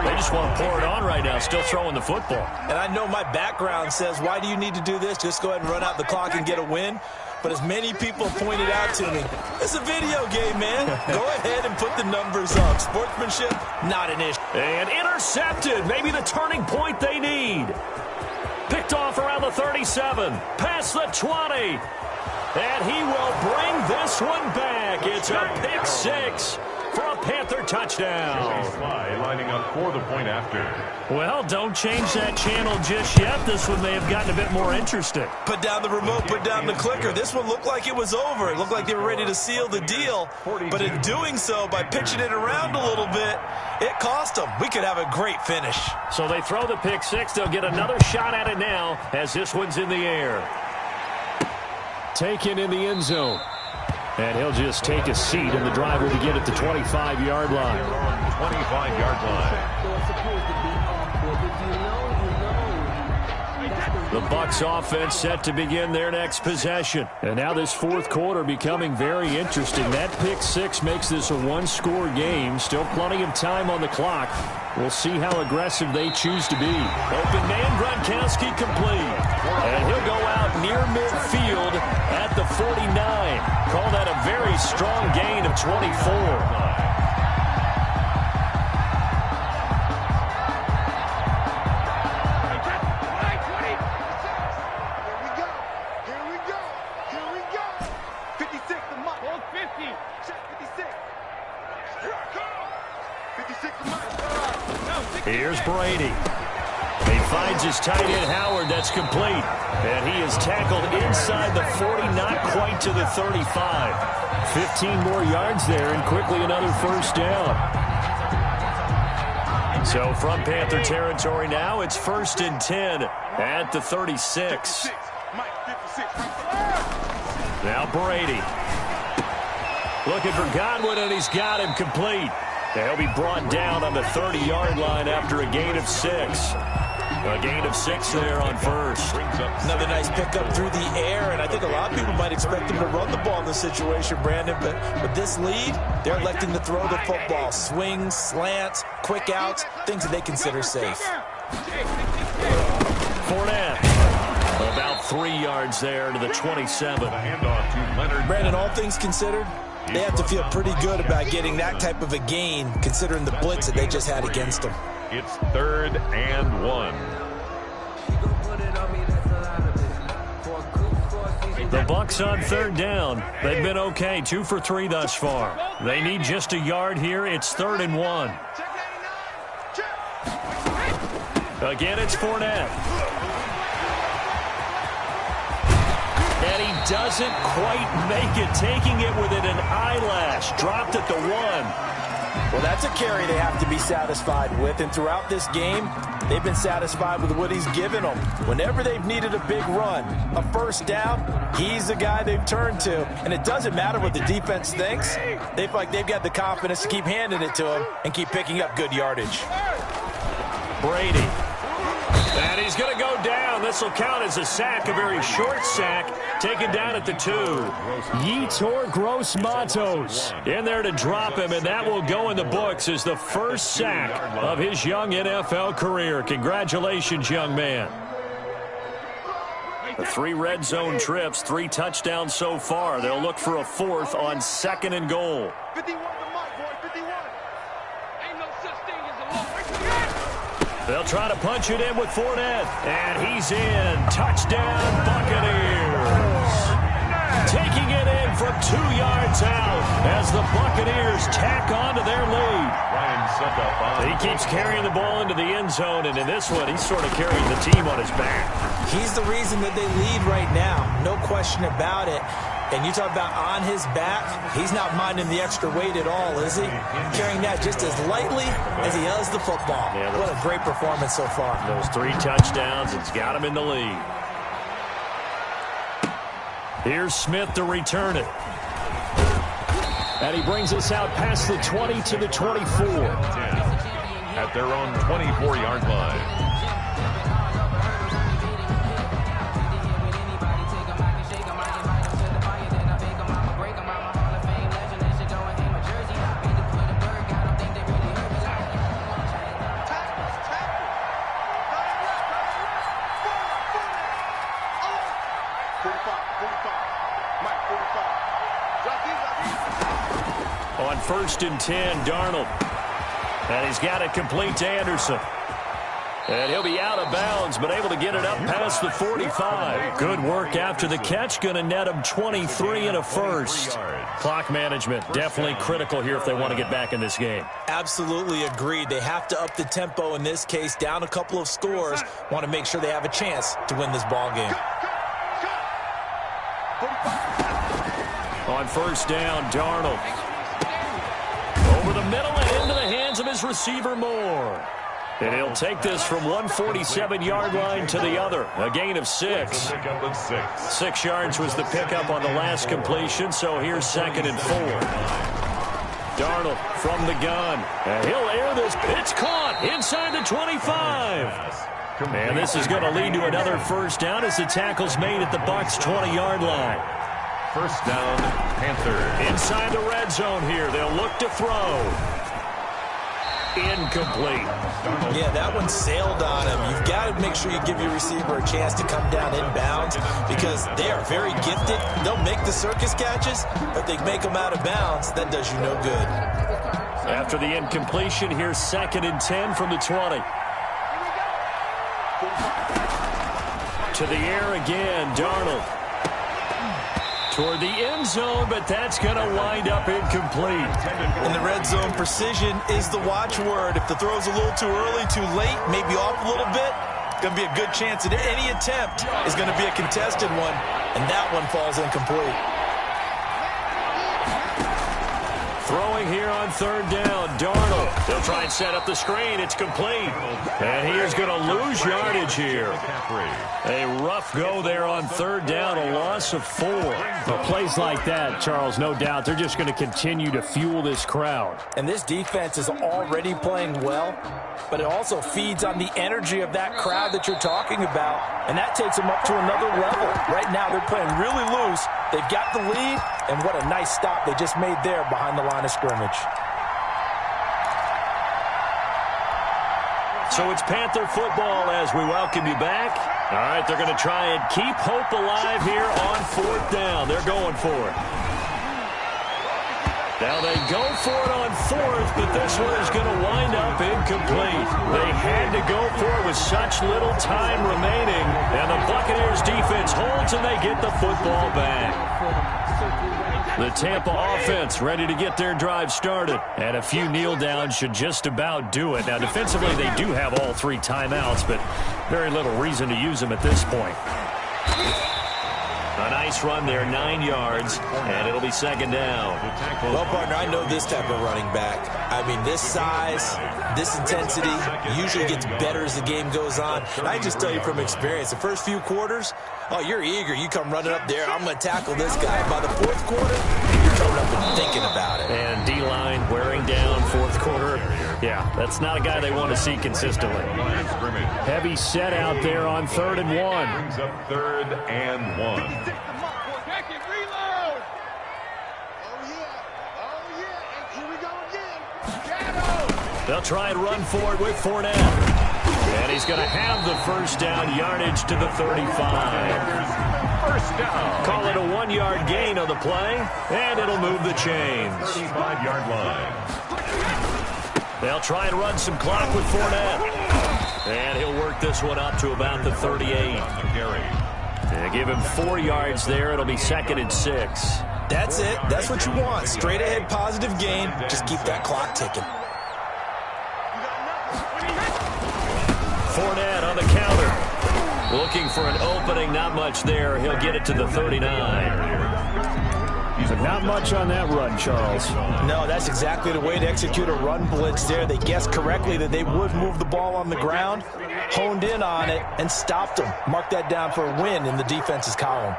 They just want to pour it on right now, still throwing the football. And I know my background says, why do you need to do this? Just go ahead and run out the clock and get a win. But as many people pointed out to me, it's a video game, man. Go ahead and put the numbers up. Sportsmanship, not an issue. And intercepted. Maybe the turning point they need. Picked off around the 37. Past the 20. And he will bring this one back. It's a pick 6 for a Panther touchdown. Sly lining up for the point after. Well, don't change that channel just yet. This one may have gotten a bit more interesting. Put down the remote, put down the clicker. This one looked like it was over. It looked like they were ready to seal the deal. But in doing so, by pitching it around a little bit, it cost them. We could have a great finish. So they throw the pick 6. They'll get another shot at it now as this one's in the air. Taken in the end zone. And he'll just take a seat, and the drive will begin at the 25-yard line. 25-yard line. The Bucs offense set to begin their next possession. And now this fourth quarter becoming very interesting. That pick 6 makes this a one-score game. Still plenty of time on the clock. We'll see how aggressive they choose to be. Open man, Gronkowski complete. And he'll go out near midfield at the 49. Call that a very strong gain of 24. Here's Brady. He finds his tight end, Howard. That's complete. And he is tackled inside the 40, not quite to the 35. 15 more yards there, and quickly another 1st down. So from Panther territory now, it's 1st and 10 at the 36. Now Brady. Looking for Godwin, and he's got him complete. And he'll be brought down on the 30-yard line after a gain of 6. A gain of 6 there on first. Another nice pickup through the air, and I think a lot of people might expect him to run the ball in this situation, Brandon, but with this lead, they're electing to throw the football. Swings, slants, quick outs, things that they consider safe. Fournette, about 3 yards there to the 27. Brandon, all things considered, they have to feel pretty good about getting that type of a gain, considering the blitz that they just had against them. It's 3rd and 1. The Bucs on 3rd down. They've been okay, 2 for 3 thus far. They need just a yard here. It's 3rd and 1. Again, it's Fournette. And he doesn't quite make it, taking it within an eyelash. Dropped at the 1. Well, that's a carry they have to be satisfied with, and throughout this game, they've been satisfied with what he's given them. Whenever they've needed a big run, a first down, he's the guy they've turned to. And it doesn't matter what the defense thinks. They feel like they've got the confidence to keep handing it to him and keep picking up good yardage. Brady. And he's going to go down. This will count as a sack, a very short sack, taken down at the 2. Yetur Gross-Matos In there to drop him, and that will go in the books as the first sack of his young NFL career. Congratulations, young man. The 3 red zone trips, 3 touchdowns so far. They'll look for a 4th on 2nd and goal. 51 the mark, boy, 51. Ain't no such thing as a low. They'll try to punch it in with Fournette, and he's in. Touchdown, Buccaneers. Taking it in from 2 yards out as the Buccaneers tack on to their lead. He keeps carrying the ball into the end zone, and in this one, he's sort of carrying the team on his back. He's the reason that they lead right now, no question about it. And you talk about on his back, he's not minding the extra weight at all, is he? Carrying that just as lightly as he does the football. Yeah, what a great performance so far. Those 3 touchdowns, it's got him in the lead. Here's Smith to return it. And he brings us out past the 20 to the 24. At their own 24-yard line. On 1st and 10, Darnold. And he's got it complete to Anderson. And he'll be out of bounds, but able to get it up past the 45. Good work after the catch. Going to net him 23 and a first. Clock management definitely critical here if they want to get back in this game. Absolutely agreed. They have to up the tempo in this case, down a couple of scores. Want to make sure they have a chance to win this ball game. On 1st down, Darnold. Over the middle and into the hands of his receiver, Moore. And he'll take this from 147-yard line to the other. A gain of 6. 6 yards was the pickup on the last completion, so here's 2nd and 4. Darnold from the gun. And he'll air this. It's caught inside the 25. And this is going to lead to another first down as the tackle's made at the Bucs' 20-yard line. First down, Panthers. Inside the red zone here. They'll look to throw. Incomplete. Yeah, that one sailed on him. You've got to make sure you give your receiver a chance to come down inbounds because they are very gifted. They'll make the circus catches, but they make them out of bounds. That does you no good. After the incompletion, here's 2nd and 10 from the 20. To the air again, Darnold. Toward the end zone, but that's going to wind up incomplete. In the red zone, precision is the watchword. If the throw's a little too early, too late, maybe off a little bit, going to be a good chance that any attempt is going to be a contested one, and that one falls incomplete. Throwing here on third down, Darnold. They'll try and set up the screen. It's complete. And he is going to lose yardage here. A rough go there on third down, a loss of 4. Well, plays like that, Charles, no doubt, they're just going to continue to fuel this crowd. And this defense is already playing well, but it also feeds on the energy of that crowd that you're talking about, and that takes them up to another level. Right now, they're playing really loose. They've got the lead, and what a nice stop they just made there behind the line of scrimmage. So it's Panther football as we welcome you back. All right, they're going to try and keep hope alive here on fourth down. They're going for it. Now they go for it on fourth, but this one is going to wind up incomplete. They had to go for it with such little time remaining, and the Buccaneers defense holds and they get the football back. The Tampa offense ready to get their drive started, and a few kneel downs should just about do it. Now defensively they do have all 3 timeouts, but very little reason to use them at this point. A nice run there, 9 yards, and it'll be second down. Well, partner, I know this type of running back. I mean, this size, this intensity usually gets better as the game goes on. And I just tell you from experience, the first few quarters, oh, you're eager. You come running up there, I'm going to tackle this guy. By the fourth quarter, you're coming up and thinking about it. And D-line wearing down fourth quarter. Yeah, that's not a guy they want to see consistently. Heavy set out there on 3rd and 1. Brings up 3rd and 1. They'll try and run for it with Fournette. And he's going to have the first down, yardage to the 35. First down. Call it a 1-yard gain on the play, and it'll move the chains. 35-yard line. They'll try and run some clock with Fournette. And he'll work this one up to about the 38. They give him 4 yards there. It'll be 2nd and 6. That's it. That's what you want. Straight ahead positive gain. Just keep that clock ticking. Fournette on the counter. Looking for an opening. Not much there. He'll get it to the 39. Not much on that run, Charles. No, that's exactly the way to execute a run blitz there. They guessed correctly that they would move the ball on the ground, honed in on it, and stopped them. Mark that down for a win in the defense's column.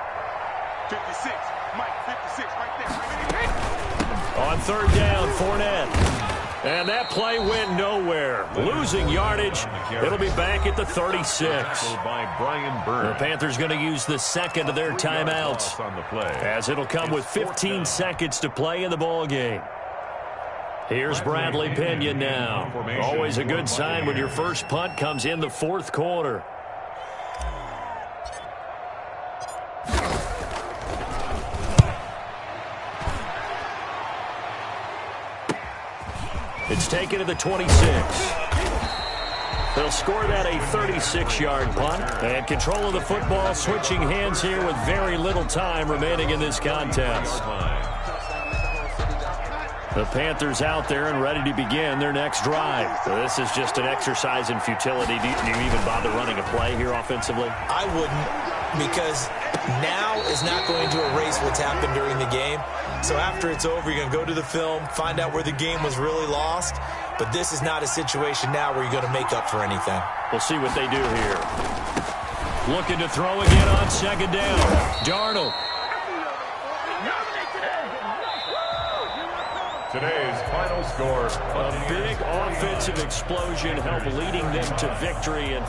56, Mike, 56, right there. On third down, Fournette. And that play went nowhere. Losing yardage. It'll be back at the 36. The Panthers going to use the second of their timeouts, as it'll come with 15 seconds to play in the ball game. Here's Bradley Pinion now. Always a good sign when your first punt comes in the fourth quarter. It's taken to the 26. They'll score that a 36-yard punt. And control of the football switching hands here with very little time remaining in this contest. The Panthers out there and ready to begin their next drive. So this is just an exercise in futility. Do you even bother running a play here offensively? I wouldn't, because now is not going to erase what's happened during the game. So after it's over, you're going to go to the film, find out where the game was really lost. But this is not a situation now where you're going to make up for anything. We'll see what they do here. Looking to throw again on second down. Darnold. Today's final score. A big offensive explosion helped leading them to victory. And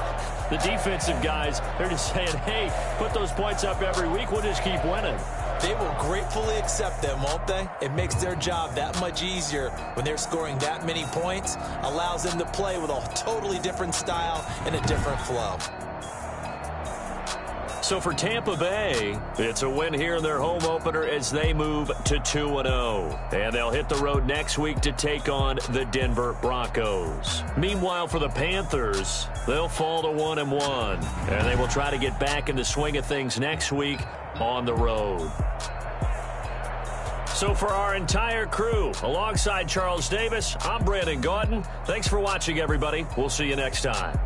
the defensive guys, they're just saying, hey, put those points up every week. We'll just keep winning. They will gratefully accept them, won't they? It makes their job that much easier when they're scoring that many points. Allows them to play with a totally different style and a different flow. So for Tampa Bay, it's a win here in their home opener as they move to 2-0. And they'll hit the road next week to take on the Denver Broncos. Meanwhile, for the Panthers, they'll fall to 1-1. And they will try to get back in the swing of things next week on the road. So for our entire crew, alongside Charles Davis, I'm Brandon Gaudin. Thanks for watching, everybody. We'll see you next time.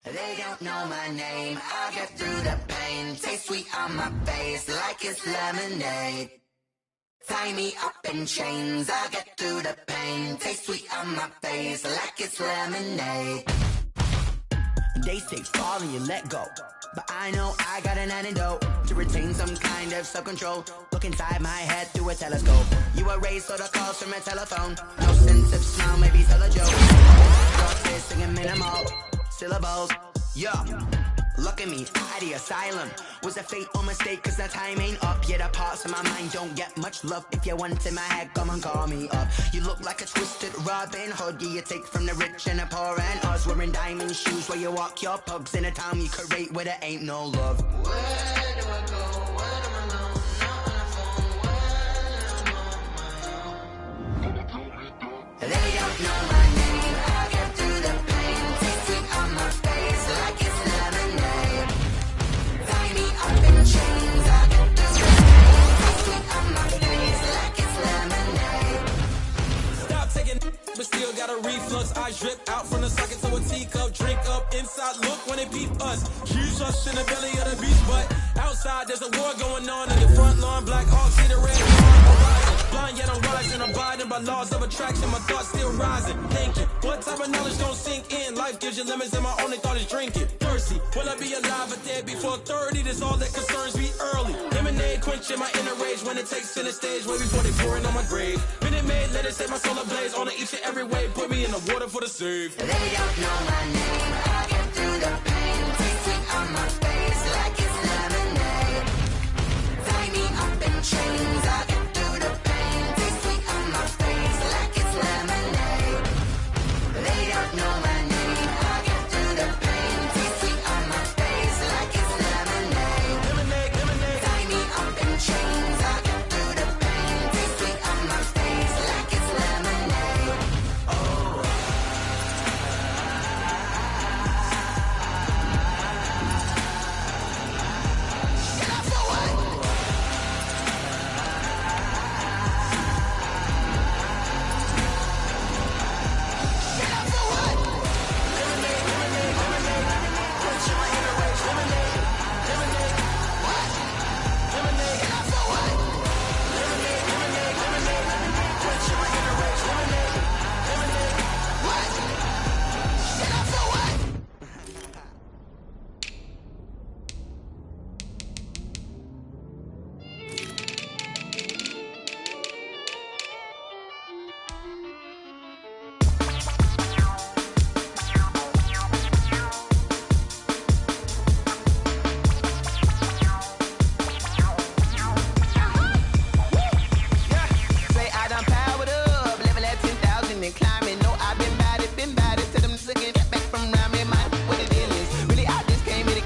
They don't know my name, I'll get through the pain. Taste sweet on my face like it's lemonade. Tie me up in chains, I'll get through the pain. Taste sweet on my face like it's lemonade. They say fall and you let go, but I know I got an antidote to retain some kind of self-control. Look inside my head through a telescope. You erase all the calls from a telephone. No sense of smile, maybe tell a joke. Thoughts singing minimal syllables. Yo, look at me, out of the asylum. Was a fate or mistake, cause the time ain't up. Yet the parts of my mind don't get much love. If you want in my head, come and call me up. You look like a twisted Robin Hood. Yeah, you take from the rich and the poor and us. Wearing diamond shoes where you walk your pugs. In a town you create where there ain't no love. Where do I go? Where am I alone? Not on the phone. When I'm on my own. They don't know my name. I get through the pain. Taste sweet on my face like it's lemonade. Tie me up in chains. I get through the pain. Taste sweet on my face like it's lemonade. Stop taking but still got a reflux. I drip out from the socket to a teacup. Drink up inside, look when they peep us. Huge us in the belly of the beast, but outside there's a war going on. In the front lawn, Black Hawk, see the red dawn horizon. Blind yet I'm rising, abiding by laws of attraction. My thoughts still rising, thinking, what type of knowledge don't sink in? Life gives you lemons and my only thought is drinking. Thirsty, will I be alive or dead before 30? That's all that concerns me early. Lemonade quenching my inner rage when it takes center stage, way before they pouring on my grave. Minute Maid, let it set my soul ablaze on each and every way. Put me in the water for the save. They don't know my name. I get through the pain. Taste sweet on my face like it's lemonade. Tie me up in chains. I get through the pain. Taste sweet on my face like it's lemonade. They don't know my name. I get through the pain. Taste sweet on my face like it's lemonade. Lemonade, lemonade. Tie me up in chains. I get through the pain. Taste sweet on my face like it's lemonade. Say I done powered up, level at 10,000 and climbing. No, I've been bad it to them looking back from round me. My what it is, really I just came in.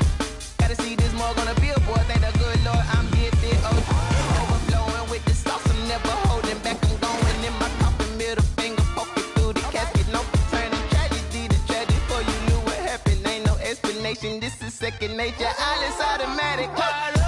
Gotta see this more gonna be a boy. Thank the good Lord I'm gifted. Overflowing with the sauce, I'm never holding back. I'm going in my coffin, middle finger poking through the casket. No turning tragedy to tragedy. Before you knew what happened, ain't no explanation. This is second nature. All is automatic. Caught up.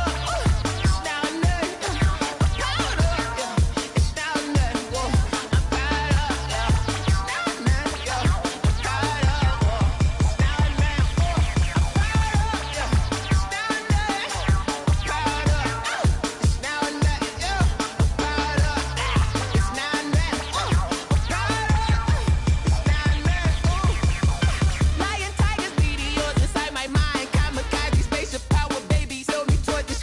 Lion, tigers, meteors inside my mind. Kamikaze, spaceship power, baby. Sold me toward the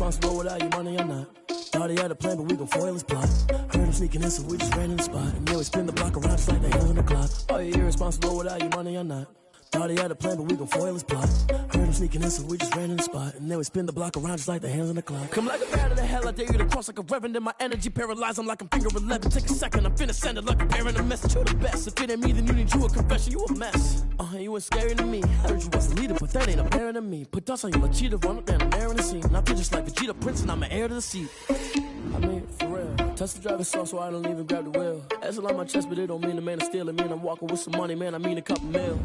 irresponsible without your money or not. Thought he had a plan, but we gon' foil his plot. Heard him sneaking in, so we just ran in the spot. And then we spin the block around just like the hell in the clock. Are you irresponsible without your money or not? Thought he had a plan, but we gon' foil his plot. Heard him sneaking in, so we just ran in the spot. And then we spin the block around just like the hands on the clock. Come like a bat of the hell, I dare you to cross like a reverend. In my energy paralyzed, I'm like I'm finger 11. Take a second, I'm finna send it like a parent a message. You the best, if it ain't me, then you need you a confession. You a mess, you ain't scary to me. Heard you was a leader, but that ain't apparent to me. Put dust on you like cheetah, run up down, I'm airing the scene. I feel just like Vegeta Prince, and I'm an heir to the seat. I mean, for real. Touch the driver's soft, so I don't even grab the wheel. That's a lot on my chest, but it don't mean the man is stealing. Mean I'm walking with some money, man, I mean a couple mil.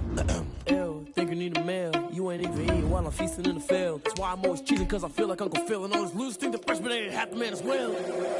Ew, think you need a meal. You ain't even eating while I'm feasting in the field. That's why I'm always cheating, cause I feel like Uncle Phil. And all those losers think the freshman ain't half the man as well.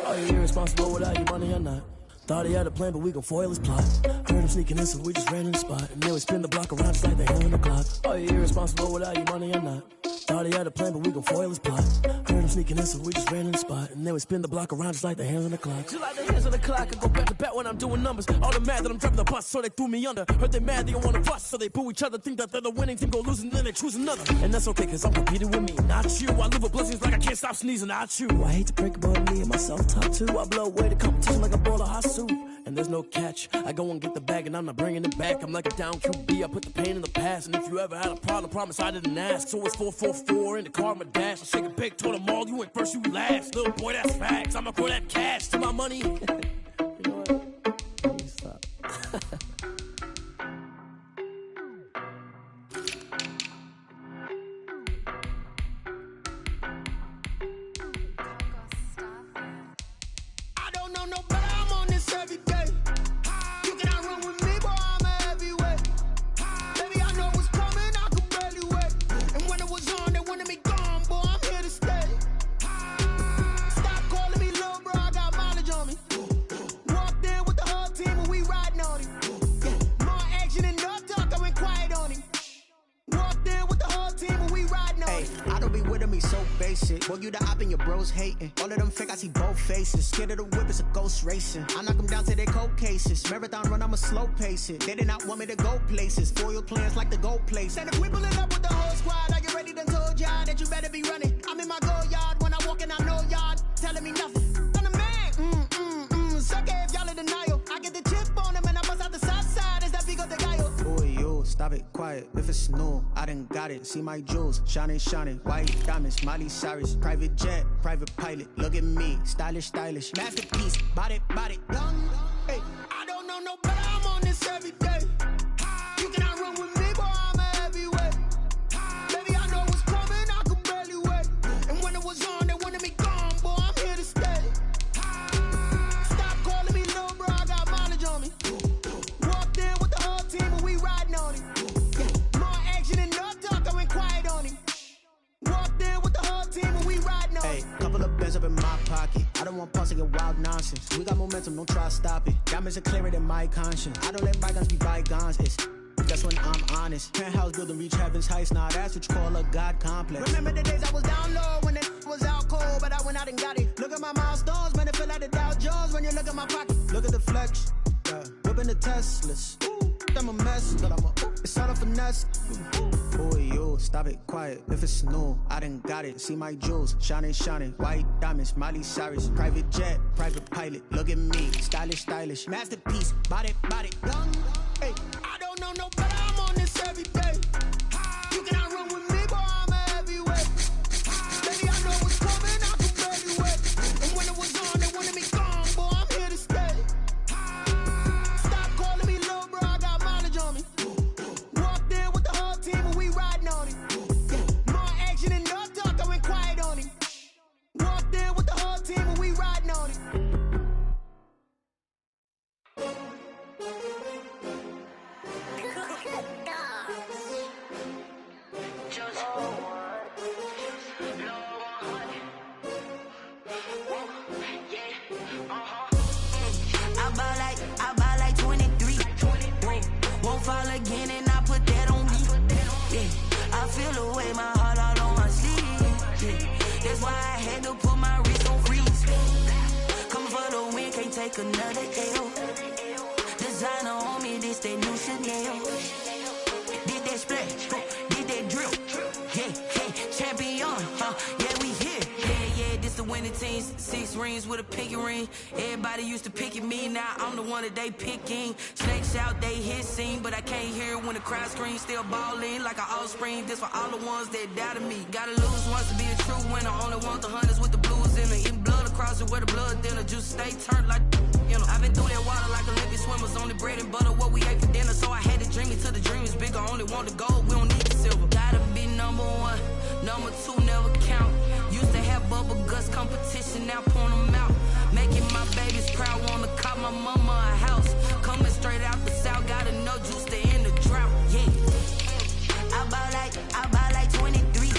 Are you irresponsible without your money or not? Thought he had a plan, but we gon' foil his plot. Heard him sneaking in, so we just ran in the spot. And then we spin the block around just like the hell in the clock. Are you irresponsible without your money or not? Thought he had a plan, but we gon' foil his plot. Heard him sneaking in, so we just ran in the spot. And then we spin the block around just like the hands on the clock. Just like the hands on the clock, I go back to back when I'm doing numbers. All the mad that I'm driving the bus, so they threw me under. Heard they mad, they don't wanna bust, so they boo each other. Think that they're the winning team, go losing, then they choose another. And that's okay, cause I'm competing with me, not you. I live with blessings like I can't stop sneezing, not you. I hate to break about me and my self-talk too. I blow away the competition like a bowl of hot soup. And there's no catch, I go and get the bag and I'm not bringing it back. I'm like a down QB, I put the pain in the past. And if you ever had a problem, promise I didn't ask. So it's 444 in the car, my dash. I shake a big, told them all, you ain't first, you last. Little boy, that's facts, I'ma throw that cash to my money. You know what? Please stop. I don't know no better, I'm on this every day. You cannot run with me, boy, I'm a heavyweight. Baby, I know what's coming, I could barely wait. And when it was on, they wanted me gone, boy, I'm here to stay. Stop calling me little bro, I got mileage on me. Walked in with the whole team and we riding on him. More action and no talk, I went quiet on him. Walked in with the whole team and we riding on him. I don't be with him, he's so basic. Boy, you the op and your bros hating. All of them fake, I see both faces. Scared of the whip, it's a ghost racing. I knock them down to their cold cases. Marathon run, I'ma slow pace it. They did not want me to go places. Foil plans like the go place. And if we pulling up with the whole squad, I get ready to told y'all that you better be running. I'm in my go yard when I walk in, I know y'all telling me nothing. I'm the man, suck it if y'all in denial. I get the chip on him and I bust out the south side. Is that Vigo de Gallo? Boy, yo, stop it, quiet. If it's new, I done got it. See my jewels, shining, shining. White diamonds, Miley Cyrus. Private jet, private pilot. Look at me, stylish, stylish. Masterpiece, body, young. Hey, I don't know no better, I'm on this every day. You cannot run with me, boy, I'm a heavyweight. Baby, I know what's coming, I could barely wait. And when it was on, they wanted me gone, boy, I'm here to stay. Stop calling me little bro, I got mileage on me. Walked in with the whole team and we riding on him. More action and no talk, I went quiet on him. Walked in with the whole team and we riding on him. Hey, couple of bands up in my pocket. I don't want pause to get wild nonsense. We got momentum, don't try to stop it. Diamonds are clearer than my conscience. I don't let bygones be bygones. That's when I'm honest. Penthouse building, reach heaven's heights. Now that's what you call a God complex. Remember the days I was down low when it was out cold, but I went out and got it. Look at my milestones, man, it feel like the Dow Jones when you look at my pocket. Look at the flex, whipping the Teslas. I'm a mess, but it's all a finesse. Boy, yo, stop it, quiet. If it's new, I done got it. See my jewels, shining, shining. White diamonds, Miley Cyrus. Private jet, private pilot. Look at me, stylish, stylish. Masterpiece, body, young. Hey, I don't know no better, I'm on this every day. You cannot run with me, boy, I'm a heavyweight. Baby, I know what's coming, I could barely wait. And when it was on, they wanted me gone, boy, I'm here to stay. Stop calling me little bro, I got mileage on me. Walked in with the whole team and we riding on him. More action and no talk, I went quiet on him. Walked in with the whole team and we riding on him. I buy like 23. Won't fall again and I put that on me. Yeah, I feel the way, my heart all on my sleeve. Yeah, that's why I had to put my wrist on freeze. Coming for the win, can't take another L. Designer on me, this that new Chanel. Did that splash, did that drip. Yeah, champion, yeah, we here. winning teams, 6 rings with a pinky ring. Everybody used to pick at me, now I'm the one that they picking. Snakes shout, they hit scene, but I can't hear when the crowd screams. Still ballin' like an offspring. This for all the ones that doubted me. Gotta lose once to be a true winner. Only want the hunters with the blues in it. Eating blood across it where the blood dinner. Juice stay turned like you know. I've been through that water like Olympic swimmers. Only bread and butter what we ate for dinner. So I had to dream it till the dream is bigger. Only want the gold, we don't need the silver. Gotta be number 1, number 2 never count. Used to have bubble guts competition, now point them out. Making my babies proud, wanna call my mama a house. Coming straight out the south, gotta know juice to end the drought. Yeah. I buy like 23.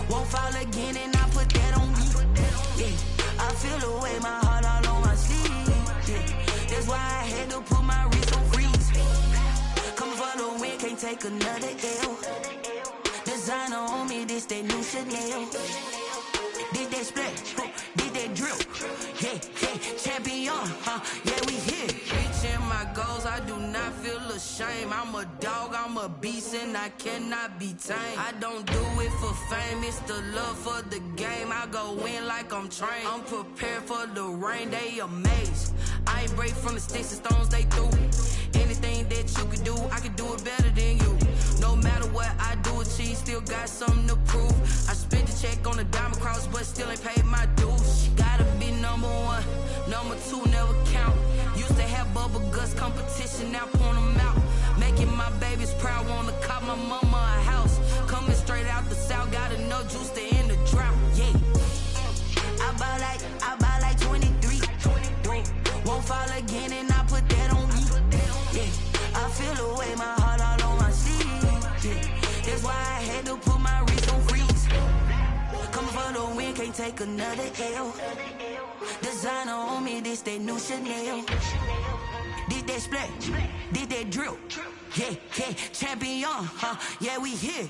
Won't fall again and I put that on me. Yeah. I feel the way, my heart all on my sleeve. Yeah. That's why I had to put my wrist on freeze. Coming for the win, can't take another L. Designer on me, this that new Chanel. Did that splash, did that drill. Yeah, champion, yeah, we here. Reaching my goals, I do not feel ashamed. I'm a dog, I'm a beast, and I cannot be tamed. I don't do it for fame, it's the love for the game. I go in like I'm trained. I'm prepared for the rain, they amazed. I ain't break from the sticks and stones they threw. Anything that you can do, I can do it better than you. No matter what I do, achieve, still got something to prove. I spent the check on the diamond cross, but still ain't paid my dues. Gotta be number 1, number 2 never count. Used to have bubble guts competition, now point them out. Making my babies proud, wanna call my mama a house. Coming straight out the south, gotta know juice to end the drought. Yeah. I buy like 23. Won't fall again and I put that on me. Yeah. I feel the way, my heart all on my sleeve. Yeah. That's why I had to put my wrist on freeze. Coming for the win, can't take another L. Designer on me, this that new Chanel. Did that splash, did that drill. Yeah, champion, yeah, we here.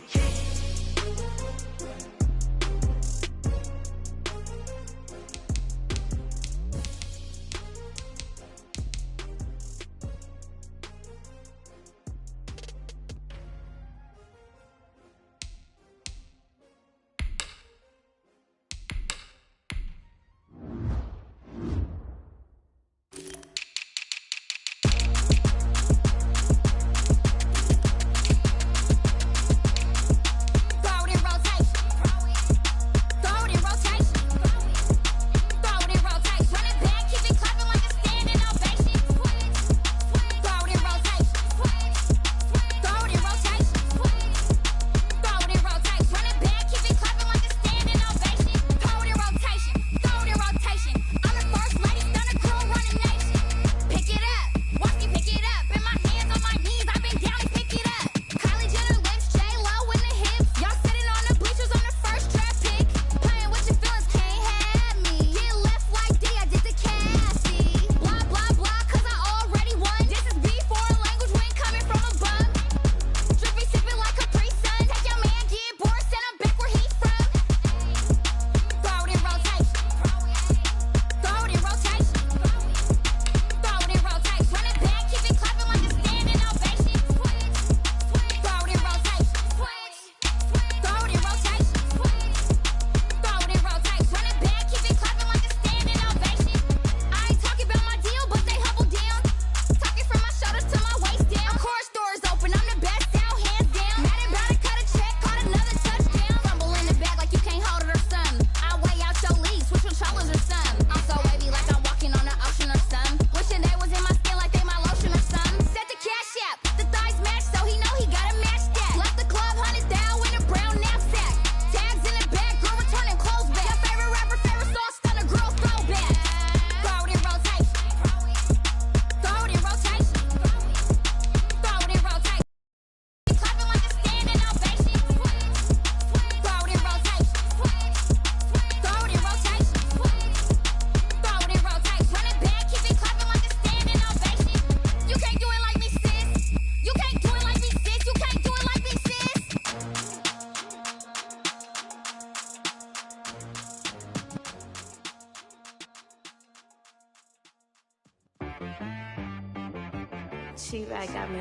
She right got me.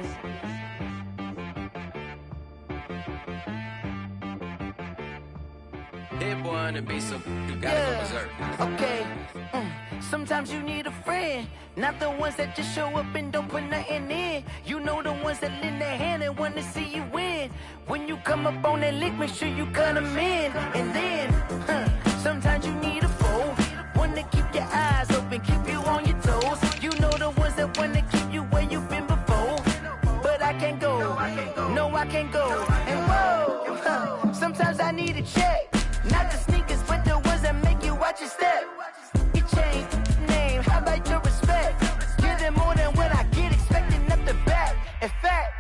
Hit boy on the beat, so you gotta go berserk. Okay. Sometimes you need a friend, not the ones that just show up and don't put nothing in. You know the ones that lend their hand and want to see you win. When you come up on that lick, make sure you cut them in. And then, sometimes you need a foe, one to keep your eyes open, keep you on your toes. You know the ones that want to keep you where you've been before. But I can't go, no I can't go. And whoa, sometimes I need a check, not the sneakers, but the ones that make you watch your step. Change name, how about your respect? Give them more than what I get, expecting up the back. In fact,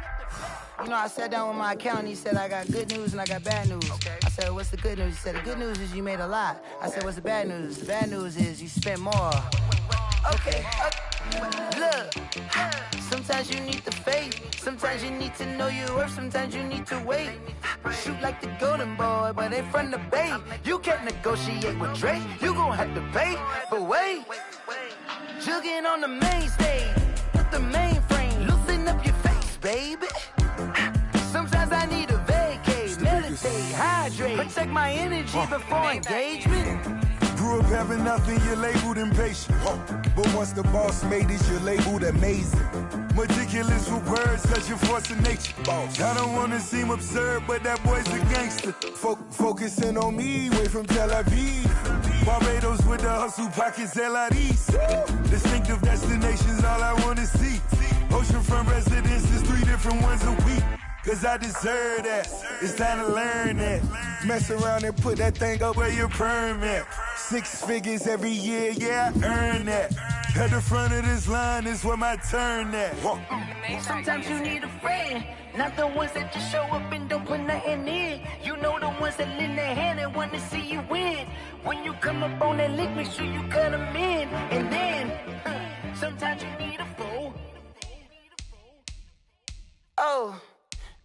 you know, I sat down with my accountant, he said I got good news and I got bad news. Okay. I said, what's the good news? He said, the good news is you made a lot. I said, what's the bad news? The bad news is you spent more. Okay. Look, sometimes you need the faith, sometimes you need to know your worth, sometimes you need to wait. Shoot like the golden boy, but ain't from the bay. You can't negotiate with Drake, you gon' have to pay. But wait, jugging on the main stage, with the mainframe, loosen up your face, baby. Sometimes I need a vacate, meditate, hydrate, protect my energy before engagement. Grew up having nothing, you're labeled impatient. But once the boss made it, you're labeled amazing. Meticulous with words, cause you're force of nature. I don't wanna seem absurd, but that boy's a gangster. Focusing on me, way from Tel Aviv. Barbados with the hustle pockets, LIDs. Distinctive destinations, all I wanna see. Oceanfront residences, 3 different ones a week. Cause I deserve that, it's time to learn that. Mess around and put that thing up where your permit. 6 figures every year, yeah, I earn that. At the front of this line is where my turn at. Sometimes you need a friend, not the ones that just show up and don't put nothing in. You know the ones that lend their hand and want to see you win. When you come up on that lick, make sure you cut them in. And then, sometimes you need a foe. Oh.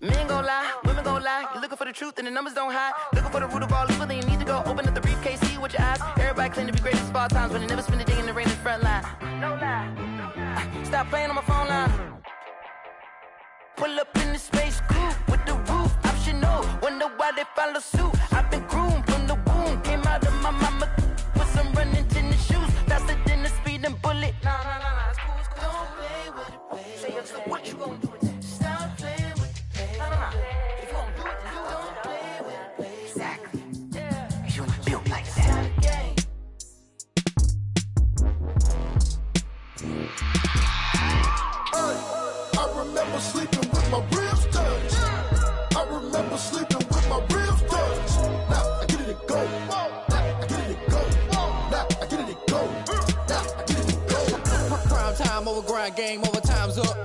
Men gon' lie, women gon' lie. You're looking for the truth and the numbers don't hide. Looking for the root of all evil, then you need to go open up the briefcase, see with your eyes. Everybody claim to be great at all times, but they never spend a day in the rain in the front line. No lie. Stop playing on my phone line. Pull up in the space coupe with the roof optional. Wonder why they follow suit. I've been groomed from the womb. Came out of my mama with some running tennis shoes. Faster than the speeding bullet. Nah, it's cool, it's cool. Don't play with it, baby. Say up, so what you gon' do? Stop playing. If you gon' do it, then don't play with it, baby. Exactly. Yeah. You ain't built like that. I remember sleeping with my ribs touched. I remember sleeping with my ribs touched. Now I get it and go. Now I get it and go. Now I get it and go. Now I get it and go. Prime time over grind game, over time's up.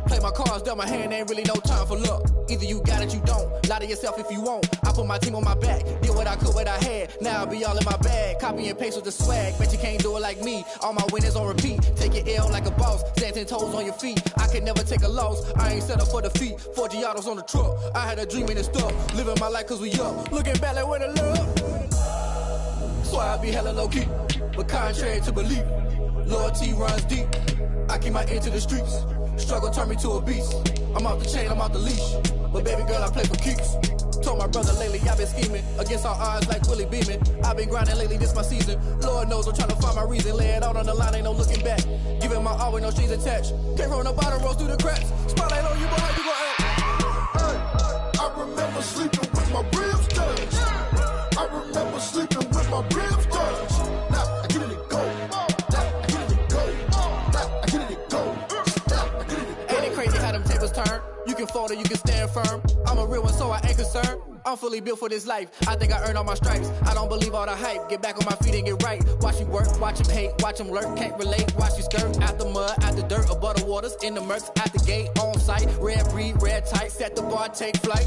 Play my cards, dealt my hand, ain't really no time for luck. Either you got it, you don't. Lie to yourself if you won't. I put my team on my back, did what I could, what I had. Now I'll be all in my bag, copy and paste with the swag. Bet you can't do it like me. All my winners on repeat. Take your L like a boss, stand 10 toes on your feet. I can never take a loss. I ain't set up for defeat. 4 Giottos on the truck. I had a dream and it's stuck. Living my life cause we up. Looking back like where the love. So I be hella low key, but contrary to belief, loyalty runs deep. I keep my ear to the streets. Struggle turned me to a beast. I'm off the chain, I'm off the leash. But baby girl, I play for keeps. Told my brother lately, I've been scheming against all odds like Willie Beeman. I've been grinding lately, this my season. Lord knows I'm trying to find my reason. Lay it out on the line, ain't no looking back. Giving my all with no strings attached. Came from the bottom, rose through the cracks. Spotlight on you, boy, how you gon' act? I remember sleeping with my ribs touched. I remember sleeping with my ribs touched. Now I get it and go. Now I get it and go. Now I get it and go. Ain't it crazy how them tables turn? You can fold or you can stand firm. I'm a real one, so I ain't concerned. I'm fully built for this life. I think I earned all my stripes. I don't believe all the hype. Get back on my feet and get right. Watch you work, watch him hate, watch him lurk. Can't relate, watch you skirt. Out the mud, out the dirt, above the waters, in the murks, at the gate, on site. Red breed, red tight, set the bar, take flight.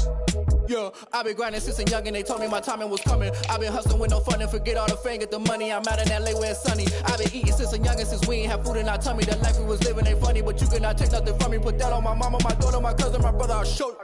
Yeah, I've been grinding since a young and they told me my timing was coming. I've been hustling with no fun and forget all the fame, get the money. I'm out in LA where it's sunny. I've been eating since a young and since we ain't have food in our tummy. The life we was living ain't funny, but you cannot take nothing from me. Put that on my mama, my daughter, my cousin, my brother, I'll show you.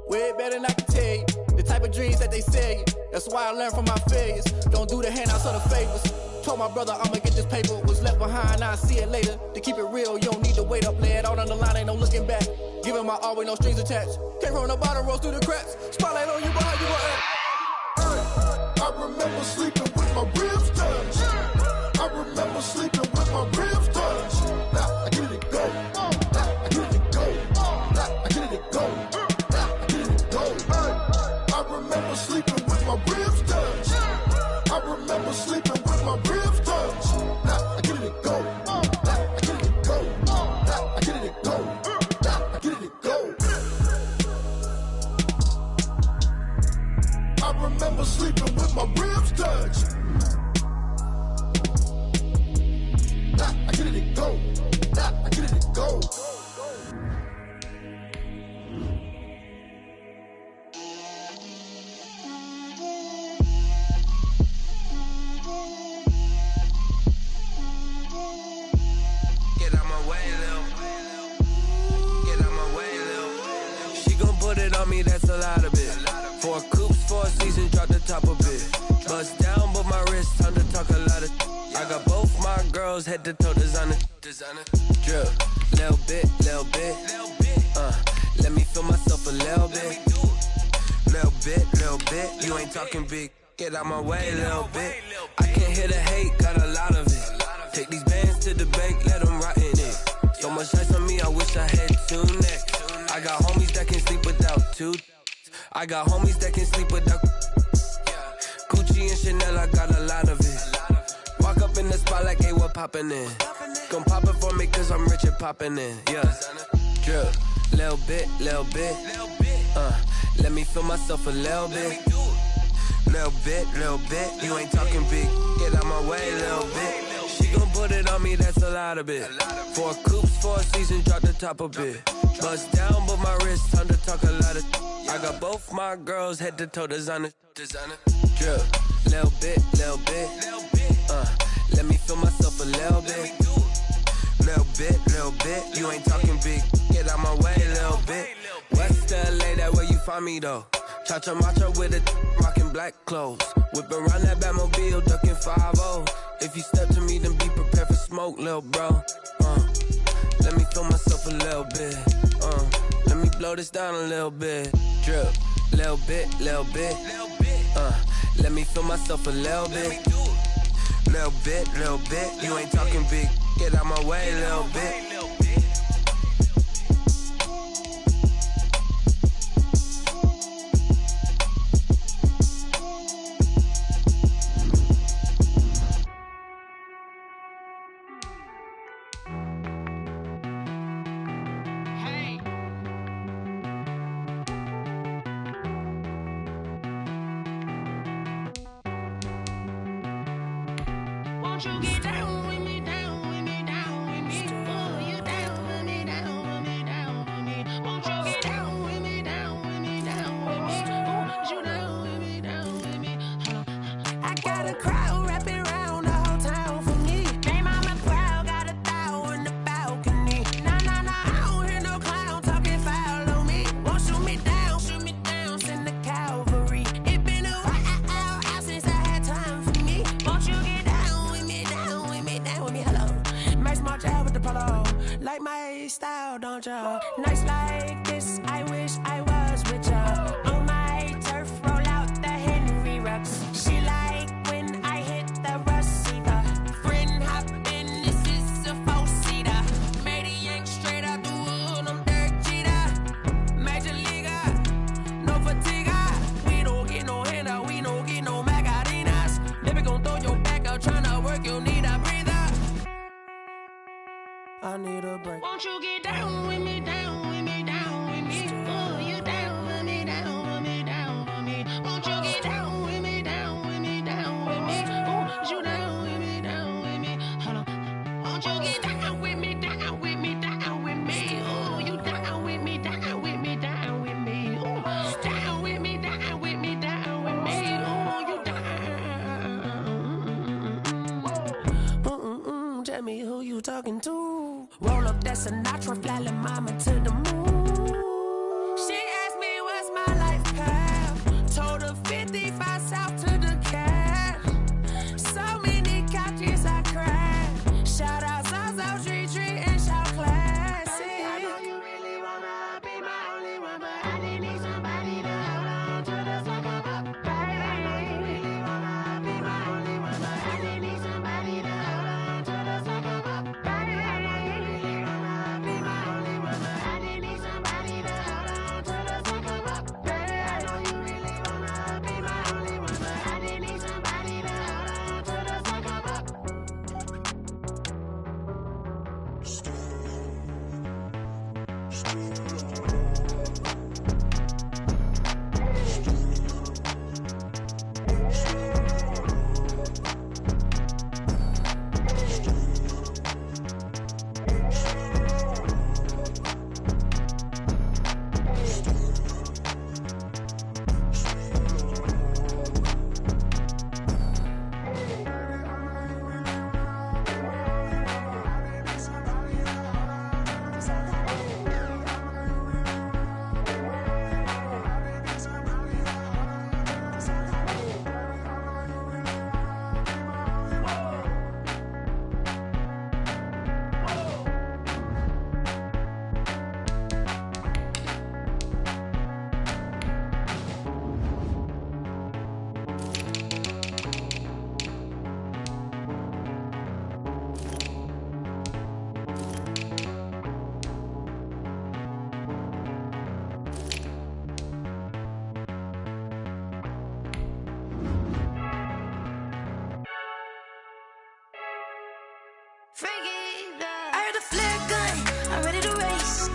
Way better than I can tell you. The type of dreams that they sell you. That's why I learned from my failures. Don't do the handouts or the favors. Told my brother I'ma get this paper. Was left behind, I'll see it later. To keep it real, you don't need to wait up. Lay it out on the line, ain't no looking back. Giving my all with no strings attached. Came from the bottom, rose through the cracks. Spotlight on you, boy, how you gon' act? I remember sleeping with my ribs touched. I remember sleeping with my ribs touched. Now I get it go. Now I get it go. Now I get it go. Now I get it go. I remember sleeping with my ribs touched. I remember sleeping with my ribs touched. Now I get it go. Now I get it go. Now I get it go. Now I get it go. I remember sleeping with my ribs touched. Now I get it go. Now I get it go. Get out my way, Lil. Get out my way, Lil. She gon' put it on me, that's a lot of it. 4 coops, 4 seasons, drop the top of it. Bust down, but my wrist, time to talk a lot of. I got both my girls, head to toe designer. Drip, little bit, little bit. Let me feel myself a little bit. Little bit. You ain't talking big. Get out my way, little bit. I can't hear the hate, got a lot of it. Take these bands to the bank, let them rot in it. So much ice on me, I wish I had 2 necks. I got homies that can sleep without 2. I got homies that can sleep without. Gucci and Chanel, I got a lot of it. Walk up in the spot like, hey, what poppin' in? Gon' pop it for me, cause I'm rich and poppin' in. Yeah, drip, little bit. Let me feel myself a little bit. Little bit. You ain't talking big. Get out my way, little bit. She gon' put it on me, that's a lot of it. 4 coops, 4 seasons, drop the top of it. Bust down, but my wrist, time to talk a lot of. I got both my girls, head to toe designer. Drip, little bit. Let me feel myself a little bit. Little bit. You ain't talking big. Get out my way, little bit. West LA, that where you find me though. Cha-cha matcha with it, rockin' black clothes. Whip around that Batmobile, ducking 5-0. If you step to me, then be prepared for smoke, lil' bro. Let me feel myself a little bit. Let me blow this down a little bit. Drip, little bit. Let me feel myself a little bit. Little bit. You ain't talking big. Get out my way, little bit. Won't you get down with me, down with me, down with me? Oh, you down with me, down with me, down with me. Won't you get down with me, down with me, down with me? Oh, you down with me, down with me? I got a crowd wrapping around the whole town for me. Name on my crowd, got a thou in the balcony. Nah, I don't hear no clown talking foul on me. Won't shoot me down, send the cavalry. It been a while since I had time for me. Won't you get down with me, down with me, down with me? Hello, Max March out with the polo. Like my style, don't ya? Nights like this, I wish I was with ya. On my turf, roll out the Henry Rux. She like when I hit the receiver. Friend hop in, this is a 4-seater. Made a yank straight out the wood, I'm Derek Jeter. Major leaguer, no fatigue. We don't get no handout, we don't get no Macarinas. Never gon' throw your back out, tryna work, you need a breather. I need a break. Won't you get down with me, down with me, down with me? Oh, you down with me, down with me, down with me? Won't you get down with me, down with me, down with me? Oh, you down with me, down with me? Hold on. Won't you get down with me, down with me, down with me? Oh, you down with me, down with me, down with me? Oh, down with me, down with me, down with me? Oh, you down. Tell me who you talking to. Roll up that Sinatra, fly la mama to the moon. She asked me what's my life path. Told her 55 south to the cab. So many couches I cried. Shout out South Street and shout classy. I know you really wanna be my only one, but I need somebody to hold on to the second up. Baby, I know you really wanna I heard the flare gun, I'm ready to race.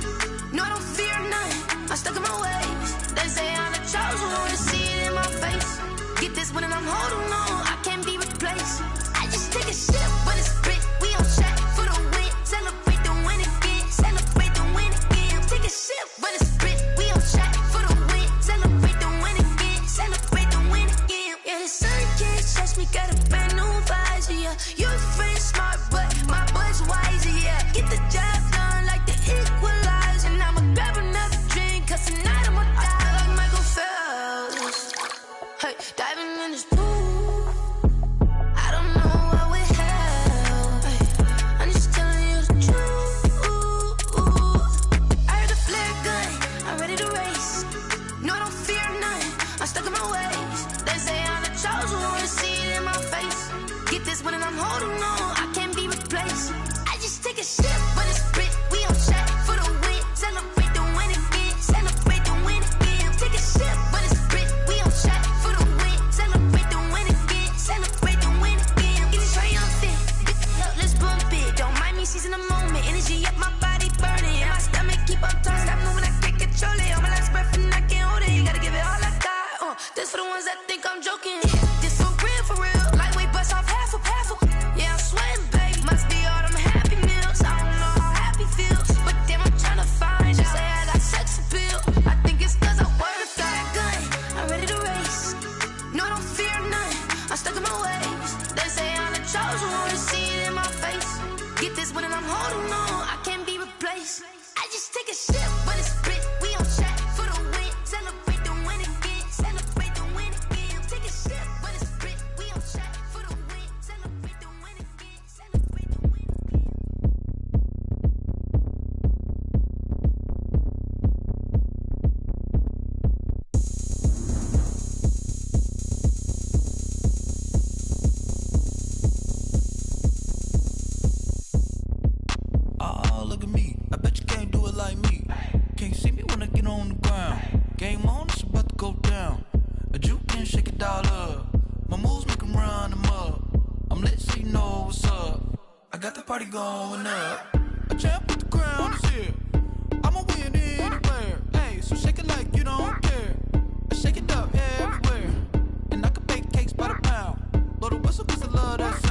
No, I don't fear none, I'm stuck in my ways. They say I'm the chosen one, to see it in my face. Get this one and I'm holding on, I can't be replaced. I just take a sip when it's spit, we on track for the win. Celebrate the win again, celebrate the win again. Take a sip when it's spit, we on track for the win. Celebrate the win again, celebrate the win again. Yeah, the sun can't touch me, got a brand new visor, yeah. Your friend smart, but my boy's wiser, yeah. Get the job done like the equalizer. And I'ma grab another drink, cause tonight I'ma die like Michael Phelps. Hey, diving in this pool, I don't know what would help. Hey, I'm just telling you the truth. I heard the flare gun, I'm ready to race. No, I don't fear none, I'm stuck in my ways. They say I'm the chosen one, to see it in my face. Get this one and I'm holding on, I can't be replaced. I just take a sip when it's spit, we on track for the win. Celebrate the win again, celebrate the win again. Take a sip when it's spit, we on track for the win. Celebrate the win again, celebrate the win again. Get it triumphant, look, let's bump it. Don't mind me seizing the moment, energy up my body burning. And my stomach keep up turning, stop moving, I can't control it. On my last breath and I can't hold it, you gotta give it all I got. This for the ones that think I'm joking. This for real, lightweight bust off half a. Yeah, I'm sweating, baby, must be all them happy meals. I don't know how happy feels, but damn, I'm trying to find out. Say I got sex appeal, I think it's cause I work a gun, I'm ready to race. No, I don't fear none, I'm stuck in my ways. They say I'm the chosen one, to see it in my face. Get this one and I'm holding on, I can't be replaced. I just take a sip when it's spit, we on track for the win. Celebrate the win again, celebrate the win again. Take a sip when it's spit, we on track for the win. Celebrate the win again, celebrate the win again. Oh, look at me. I bet you can't do it like me. Can't see me when I get on the ground. Game on, it's about to go down. A juke can shake it all up. My moves make 'em run them up. I'm lit so you know what's up. I got the party going up. A champ with the crown is here. I'ma win anywhere. Hey, so shake it like you don't care. I shake it up everywhere. And I can bake cakes by the pound. Blow the whistle 'cause I love that